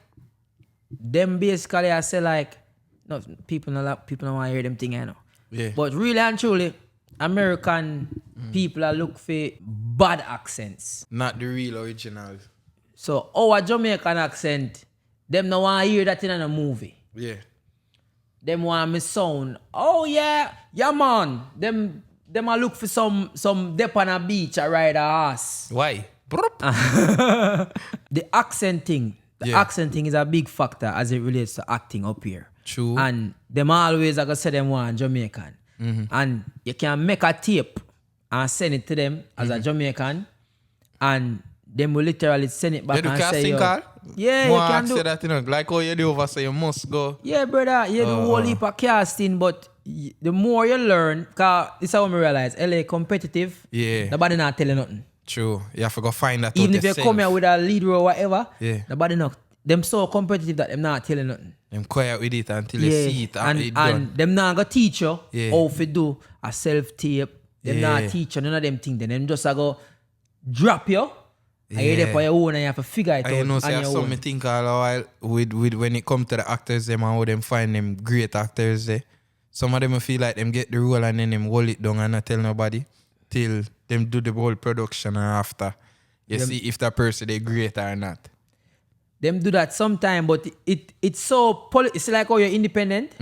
them basically I say like, no, people don't want to hear them thing, you know. Yeah. But really and truly, American people are look for bad accents. Not the real original. So our Jamaican accent, them no want to hear that in a movie. Yeah. Them want me sound, oh yeah man. Them a look for some dip on a beach or ride a horse. Why? The accent thing is a big factor as it relates to acting up here. True. And them always I go say them want Jamaican. And you can make a tape and send it to them as a Jamaican, and them will literally send it back and say, yo, yeah, you can do that, you know, like how you do over, so you must go. Yeah, brother, you do a whole heap of casting, but the more you learn, because this is how I realize, LA competitive, nobody not telling nothing. True, you have to go find that even if you come here with a lead role or whatever, nobody not. Them so competitive that them not telling nothing. Them quiet with it until you see it and them not gonna teach you how to do a self-tape. Them not teach you none of them things. Then them just go drop you. And you're there for your own and you have to figure it out. You know, so something think all a while with when it comes to the actors, them and how them find them great actors there. Some of them feel like them get the role and then them hold it down and not tell nobody till them do the whole production and after. You see if that person they great or not. Them do that sometime, but it's so it's like how you're independent.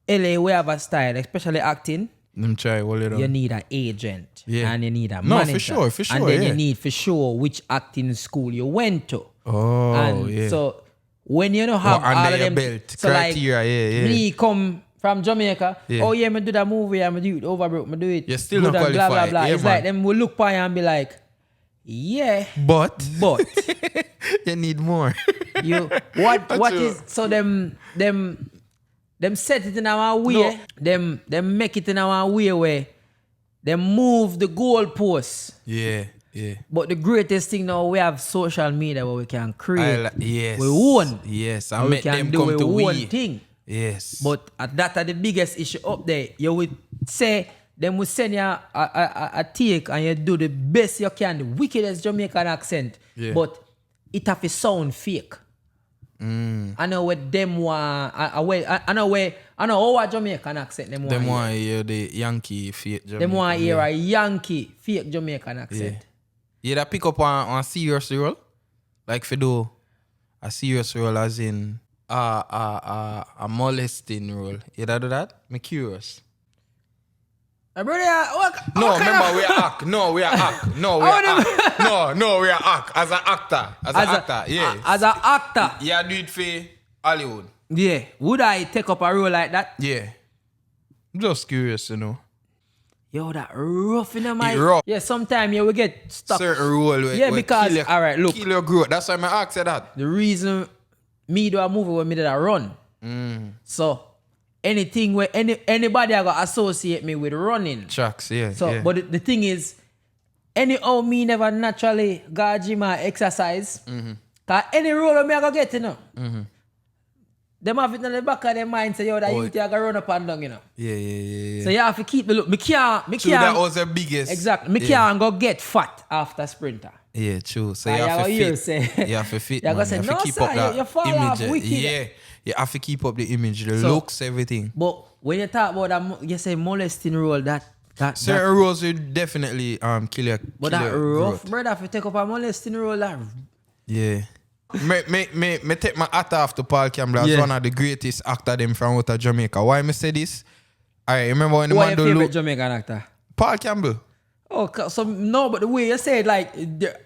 LA we have a style, especially acting. Them try hold it on. You need an agent and you need a manager. No, for sure. And then you need for sure which acting school you went to. Oh, and so when you don't have all of them belt, so criteria, like me come from Jamaica, me do that movie, I'm do it overbroke, me do it. You still not qualified. Blah, blah, blah. Yeah, it's man. like them will look by you and be like, yeah. But you need more. What is so them set it in our way. No. Them make it in our way where them move the goalposts. Yeah. But the greatest thing now we have social media where we can create. Yes. We own. Yes. And we can do our own thing. Yes. But that are the biggest issue up there. You would say them will send you a take and you do the best you can, the wickedest Jamaican accent. Yeah. But it have to sound fake. I know what them want. I know how a Jamaican accent them want. Them want hear the Yankee fake Jamaican. Them want hear a Yankee fake Jamaican accent. You that pick up on serious role, like if you do a serious role as in a molesting role. You that do that? I'm curious. Brother, remember we are act. No, we are act. No, we are act. As an actor. As an actor, yes. As an actor. Yeah, do it for Hollywood. Yeah. Would I take up a role like that? Yeah. I'm just curious, you know. Yo, that rough in the mind. Rough. Yeah, sometimes you will get stuck. Certain role. Because, all right, look. Kill your growth. That's why I asked you that. The reason me do a movie when me did a run. So, anything where anybody I got associate me with running. Tracks, yeah. So, yeah. but the thing is, anyhow me never naturally go gym or exercise. Cause any role me I go get, you know. Them have it in the back of their mind, say, yo, that youth you gotta run up and down, you know. Yeah. So you have to keep the look. Me can't. So that was the biggest. Exactly. Me can't go get fat after sprinter. Yeah, true. So you have to fit. Say, You have to fit, you man. say, You have no, to keep sir, up that you fall off image. wicked. Yeah. You have to keep up the image, the So, looks, everything. But when you talk about that, you say molesting role, Certain roles will definitely kill your but that rough, brother, if you take up a molesting role, that... Yeah. me take my hat off to Paul Campbell as one of the greatest actor them from out of Jamaica. Why me say this? I remember when the man do favorite Jamaican actor? Paul Campbell. Oh, so no, but the way you say it, like the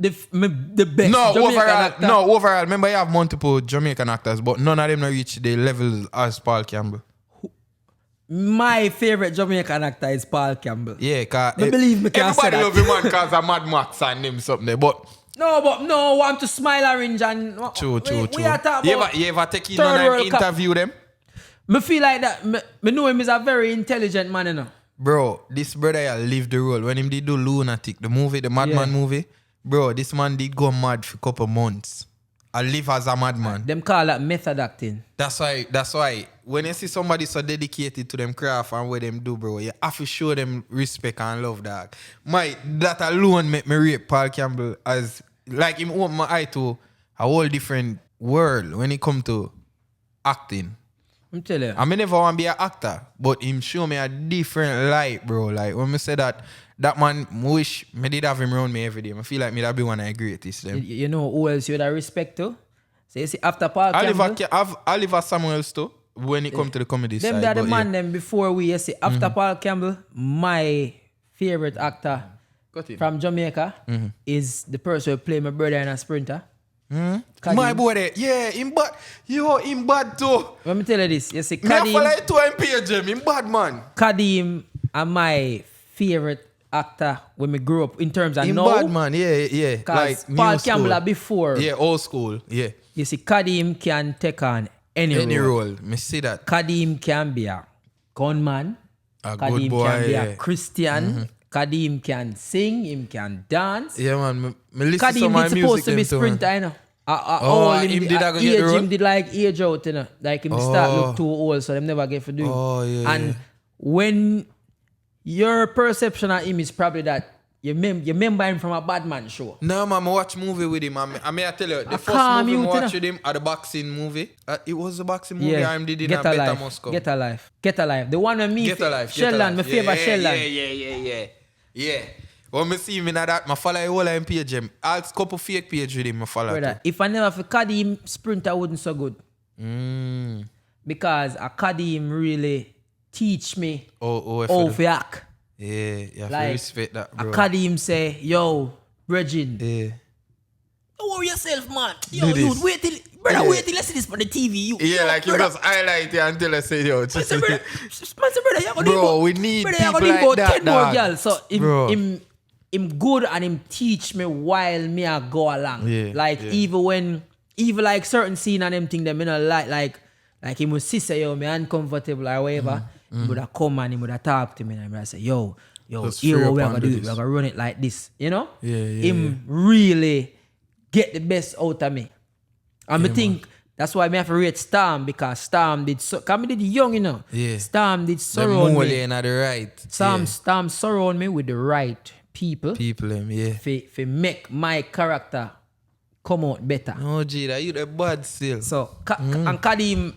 best No, Jamaican overall, actor. overall. Remember, you have multiple Jamaican actors, but none of them not reach the level as Paul Campbell. My favorite Jamaican actor is Paul Campbell. Yeah, cause believe me can say everybody that. love him man cause of Mad Max and him something there, but No, want to smile orange and... true. We are talking about... You ever take in and interview them? Me feel like that. Me know him is a very intelligent man, you know. Bro, this brother here lived the role. When him did do Lunatic, the movie, the Madman movie, bro, this man did go mad for a couple months. I live as a madman. Them call that method acting. That's why when you see somebody so dedicated to them craft and what them do, bro, you have to show them respect and love, dog. That alone make me rate Paul Campbell as like him open my eye to a whole different world when it come to acting. I'm telling you. I may never want to be an actor, but him show me a different light, bro. Like when me say that man wish me did have him around me every day. I feel like me that be one of the greatest. Them. You know who else you would respect to? So you see after Paul Campbell, Oliver Samuels too when it come to the comedy them side. Them the man them before we you see after Paul Campbell, my favorite actor from Jamaica is the person who play my brother in a sprinter. My boy there. Yeah, him bad too. Let me tell you this. You see Me I follow it to him page him bad man. Kadeem are my favorite actor when we grew up in terms of him now. Bad man, yeah. Because Like Paul Campbell before. Yeah, old school, yeah. You see, Kadeem can take on any role. Me see that. Kadeem can be a gunman. A Kadeem good boy, can be yeah. a Christian. Kadeem can sing. Him can dance. Yeah, man. Me listen to some Kadeem of did my supposed music to be too, sprinter, you know. him did get the role? Him did like age out, you know. Like him start look too old, so them never get to do it. Oh, yeah. And when your perception of him is probably that you remember him from a Batman show. No, man, I watch movie with him. I may tell you, the first movie I watched with him at the boxing movie. It was the boxing movie I did in a Better Moscow. Get Alive. The one with me. Get Alive. Sheldon, my favorite Sheldon. Yeah. When I see him in that, I follow a whole page him. I'll couple fake page with him, I follow Brother, too. if I never for Kadeem, sprinter wouldn't so good. Because a Kadeem really teach me how to act. Yeah, you have like, to respect that, bro. A Kadeem say, yo, Bridgin, don't worry yourself, man. Yo, dude, wait till you see this for the TV. Like you just highlight it until I say, yo. Brother, Bro, we need people like that, 10 more girls. So him good and him teach me while me I go along. Even like certain scene and them thing them, you know, like him would say, yo, me uncomfortable or whatever. He would have come and he would have talk to me and I say, yo, here what we are gonna do. We're gonna run it like this, you know? Him really get the best out of me. And I think that's why I have to rate Storm, because Storm did young, you know. Storm did surround me. Storm surround me with the right people. For make my character come out better. Oh, gee, that you the bad still. So, and Kadeem,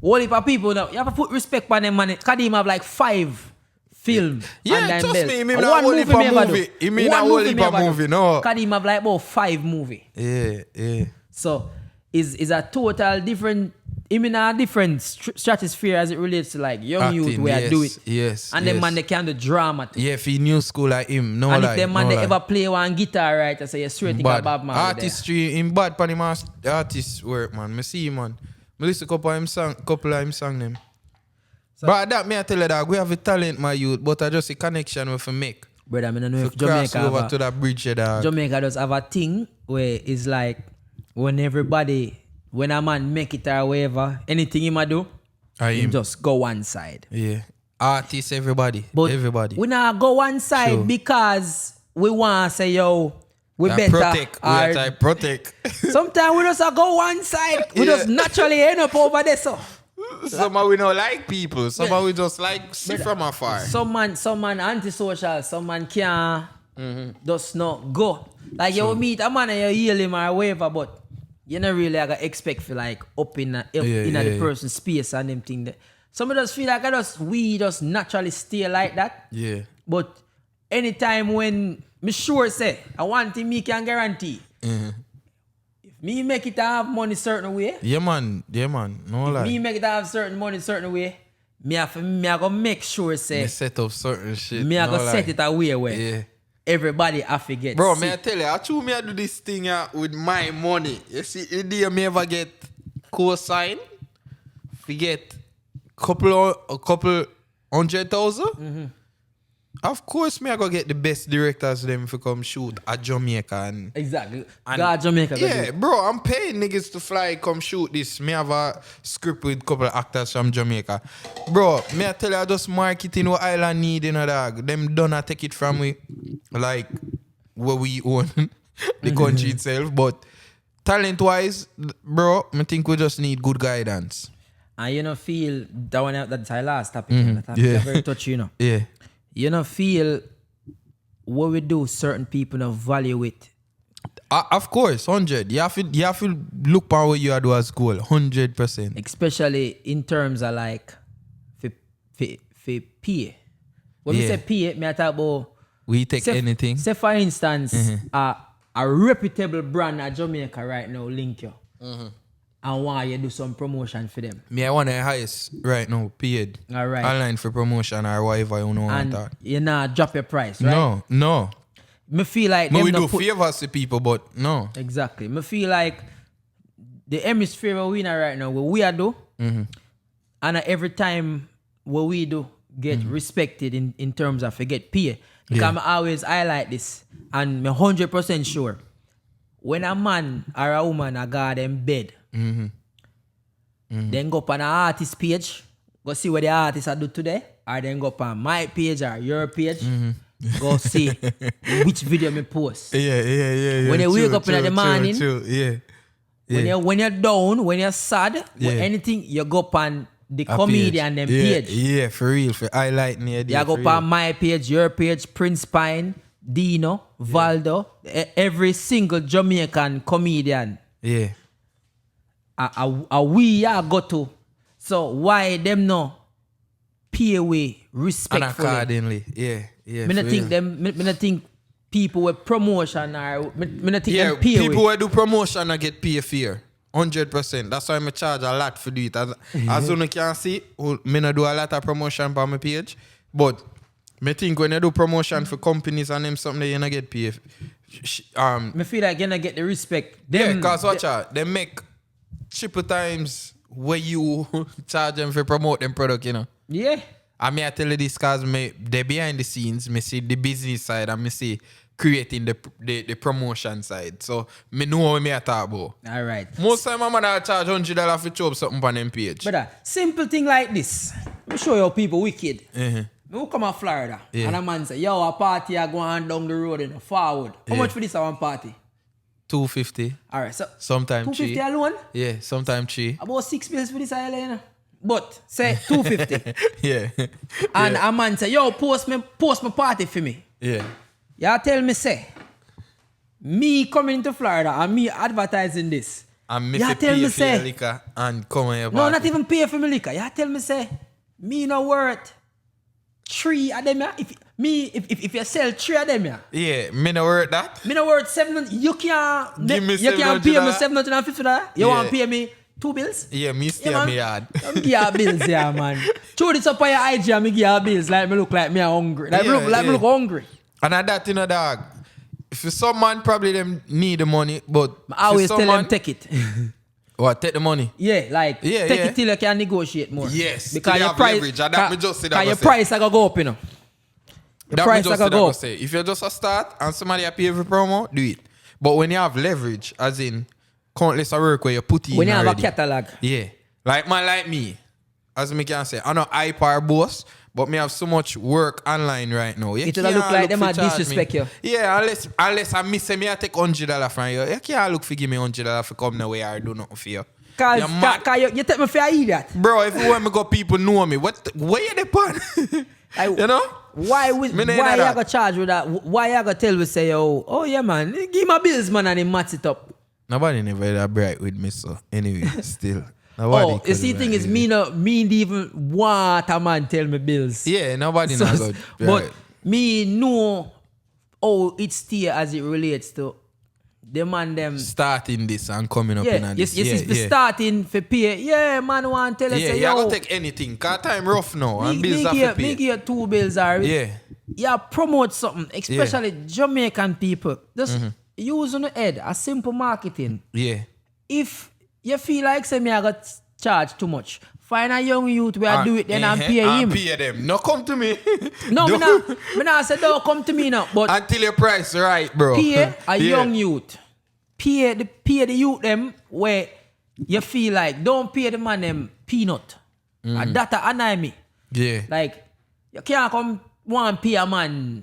all heap of people now, you have to put respect on them, man. Kadeem have like 5 films. Yeah, trust me, he mean a whole heap of movie. He mean a whole heap of movie, no. Kadeem have like about 5 movies. Yeah. So, is a total different, I mean a different stratosphere as it relates to like young Acting, youth where do it. Yes. And them man they can do drama too. Yeah, if he new school like him, no and lie. And if them man they ever play one guitar right, I say you straight think about man. Artistry in bad pan him artist work, man. Me see him, man. Me listen to couple of him song them. So, but that me I tell you that we have a talent, my youth, but I just a connection with make. Brother, I don't know if Jamaica over to that bridge there. Jamaica does have a thing where it's like when a man make it or whatever, anything he might do, him just go one side. Yeah. Artists, everybody. But everybody. we not go one side Sure. because we want to say, yo, we better. Protect. We are trying to protect. Sometimes we just go one side. We just naturally end up over there. So Somehow we don't like people. Somehow we just like see from afar. some man antisocial, some man can't just not go. Like you will meet a man and you heal him or whatever, but you not really gotta expect for like up in the person's space and them thing there. Some of us feel like we just naturally stay like that. Yeah. But anytime when me sure say I want thing me can guarantee. If me make it have money certain way. Yeah man. No lie. Me make it have certain money certain way. Me go make sure say. Me set up certain shit. Me go set it away where. Yeah. Everybody have to get Bro, sick. may I tell you, I choose me to do this thing with my money. You see, the day me ever get co-sign, we get a couple 100,000. Of course, me I go get the best directors them to come shoot at Jamaica and Exactly. God, Jamaica. yeah, bro, I'm paying niggas to fly come shoot this. Me have a script with a couple of actors from Jamaica. Bro, me I tell you, I just marketing what island need, you know, dog. Them done take it from we, like, where we own the country itself. But talent-wise, bro, I think we just need good guidance. And you know, feel that one that's our last topic. Yeah. Very touchy, you know. Yeah. You know, feel what we do, certain people don't value it. Of course, 100. You have to look for what you do as goal, 100%. Especially in terms of like, for pay. When we say pay, me I talk about... We take anything. Say for instance, a reputable brand at Jamaica right now link you. And want you do some promotion for them. Me, I want the highest right now, paid. All right. Online for promotion or whatever you know. And you not drop your price, right? No. Me feel like... We do favors to people, but no. Exactly. Me feel like the hemisphere we in right now, what we are do, and every time what we do get respected in terms of get pay. Because I always highlight this, and I'm 100% sure, when a man or a woman a go them bed, then go up on an artist page, go see what the artists are do today, or then go up on my page or your page, go see which video me post. Yeah. When you wake up in the morning, Yeah. When you're down, when you're sad, when anything, you go up on the comedian them page. Yeah, for real, for highlighting the idea. You go up on my page, your page, Prince Pine, Dino, Valdo, every single Jamaican comedian. Yeah. We go to. So why them no pay we respectfully? And accordingly, yeah. Me not think people with promotion or me not think them pay people who do promotion and get pay fair. 100%. That's why I charge a lot for do it. As you can see, me not do a lot of promotion on my page. But me think when you do promotion for companies and them something that you not get paid. Me feel like you not get the respect. Because watch out, they make triple times where you charge them for promote them product, you know. Yeah. I mean, I tell you this because they behind the scenes, me see the business side and me see creating the promotion side. So, me know what me talk about. All right. Most time, I'm going to charge $100 for chop something on them page. But simple thing like this. Let me show you people wicked. Me come to Florida and a man say, yo, a party are going down the road in forward. How much for this one party? $250. All right, so sometimes $250 alone? Yeah, sometimes $3. About $6 for this island. But say $250. Yeah. And a man say, yo, post my party for me. Yeah. Y'all tell me, say, me coming to Florida and me advertising this. And me y'all tell me, say, liquor and come on your no, not even pay for me liquor. Y'all tell me, say, me no worth 3 of them. If you sell 3 of them, yeah, me no worth that. Me no worth 700. You can't give me you can't pay me $750. You want to pay me 2 bills? Yeah, me stay on me yard. I'm give you bills, yeah, man. Throw this up on your IG and me give you bills like me look like me hungry. Like me look hungry. And at that, you know, dog, if some man probably them need the money, but I always tell them take it. What, take the money? Yeah, like take it till you can negotiate more. Yes, because your price, leverage. And that me just say that your price I go up, you know. That price I go up. If you're just a start and somebody pay every promo, do it. But when you have leverage, as in countless of work where you put in when you already, have a catalog. Yeah. Like man like me, as me can say, I know hype or boss, but me have so much work online right now. You It'll look like them a disrespect you. Yeah, unless I miss me, I take $100 from you. You can't look for give me $100 for come now where I do nothing for you. Cause you take me for an idiot. Bro, if you want me go, people know me. Where you depend? You know? Why you gonna charge with that? Why you gonna tell me say, oh yeah man, give my bills man and he mats it up. Nobody never that bright with me, so anyway, still. You see, the thing is, me even want a man tell me bills. Yeah, nobody knows good. But me know how it stay as it relates to the man them starting this and coming up in this. Yes, starting for pay. Yeah, man want to tell us say, you gotta take anything. Cause time rough now and bills have to pay. Me give 2 bills are. Yeah, promote something, especially Jamaican people. Just use on the head a simple marketing. Yeah. If you feel like say me I got charge too much, find a young youth where I do it then and pay him. Pay them. No come to me. No, me not say don't come to me now. But until your price right, bro. Pay a young youth. Pay the youth them where you feel like don't pay the man them peanut. And that annoy me. Yeah. Like you can't come one pay a man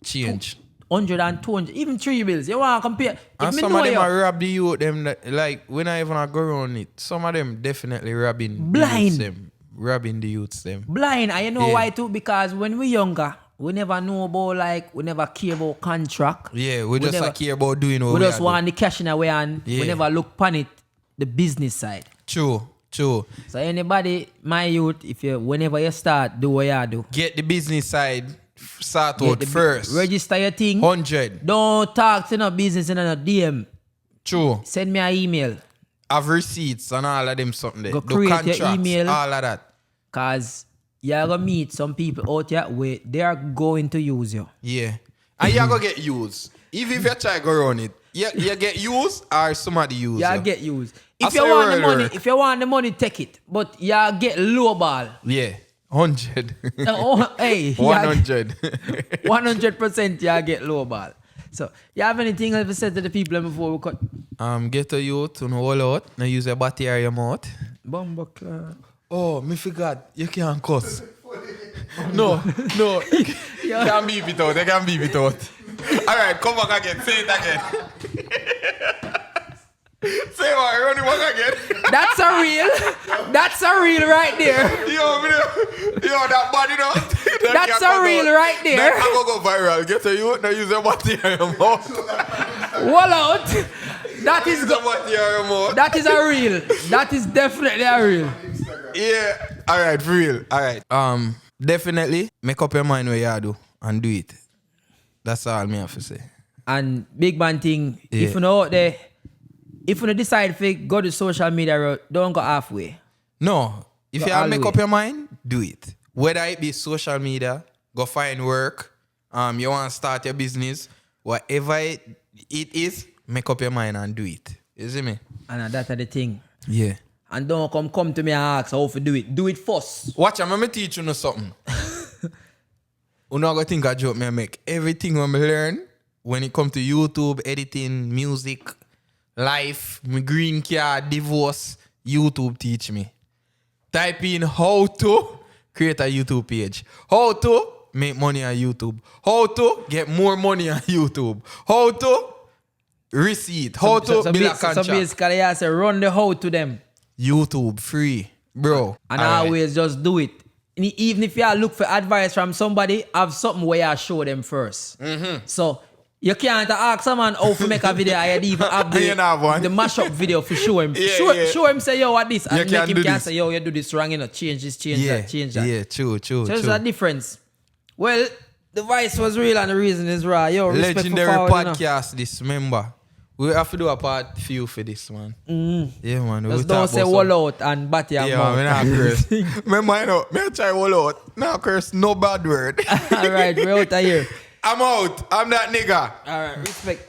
change. 100 and 200, even 3 bills. You want to compare. And some of them are rob the youth them that, like when I even go around it. Some of them definitely robbing blind. The youths them. Robbing the youths them. Blind. And you know why too? Because when we younger, we never know about we never care about contract. Yeah, we just never care about doing what we just want the cash in our hand. We never look upon it, the business side. True. So anybody, my youth, whenever you start, do what you do. Get the business side start out first. Register your thing. 100. Don't talk to no business in no DM. True. Send me an email. Have receipts and all of them something there. Go create your email. All of that. Cause you're going to meet some people out there where they are going to use you. Yeah. And you're going to get used. Even if you try to go around it, you get used or somebody use you. You get used. If you want the money, take it. But you get low ball. Yeah. 100. Hey. 100. 100% you get low ball. So, you have anything else to say to the people before we cut? Get a youth to know all out. Now use your body or your mouth. Bumbuckler. Oh, me forgot. You can't cuss. No. You can't beep it out. You can't beep it out. Alright, come back again. Say it again. Say what? Run it back again. That's a real right there. Yo, that body though. That's a real right there. That go viral. Get a youth. Now use your body or your mouth. Wall out. That is that is a real. That is definitely a real. Yeah. Alright, for real. Alright. Definitely make up your mind what you do and do it. That's all me have to say. And big man thing, if you know out there, if you decide to go to social media road, don't go halfway. No. If you make up your mind, do it. Whether it be social media, go find work, you want to start your business, whatever it is, make up your mind and do it. You see me? And that's the thing. Yeah. And don't come to me and ask how to do it. Do it first. Watch, I'm going to teach you something. You know I think I joke me make. Everything I learn when it comes to YouTube, editing, music, life, my green card, divorce, YouTube teach me. Type in how to create a YouTube page. How to make money on YouTube. How to get more money on YouTube. How to receipt. How to build a contract. So basically I say run the how to them. YouTube free, bro. And always just do it. Even if you look for advice from somebody, have something where you show them first. Mm-hmm. So you can't ask someone how to make a video. I even have the mashup video for show him. Show him say, yo, what this? And make him can say, yo, you do this wrong, change this, change that, change that. Yeah, true. So there's a difference. Well, the voice was real and the reason is raw. Yo, respect legendary for forward, podcast, this, remember. We have to do a part few for this, man. Yeah, man. Just don't say wall out and batty your mouth. Yeah, man, curse. Remember, I try wall out. Now curse, no bad word. All right, we're out of here. I'm out. I'm that nigga. All right, respect.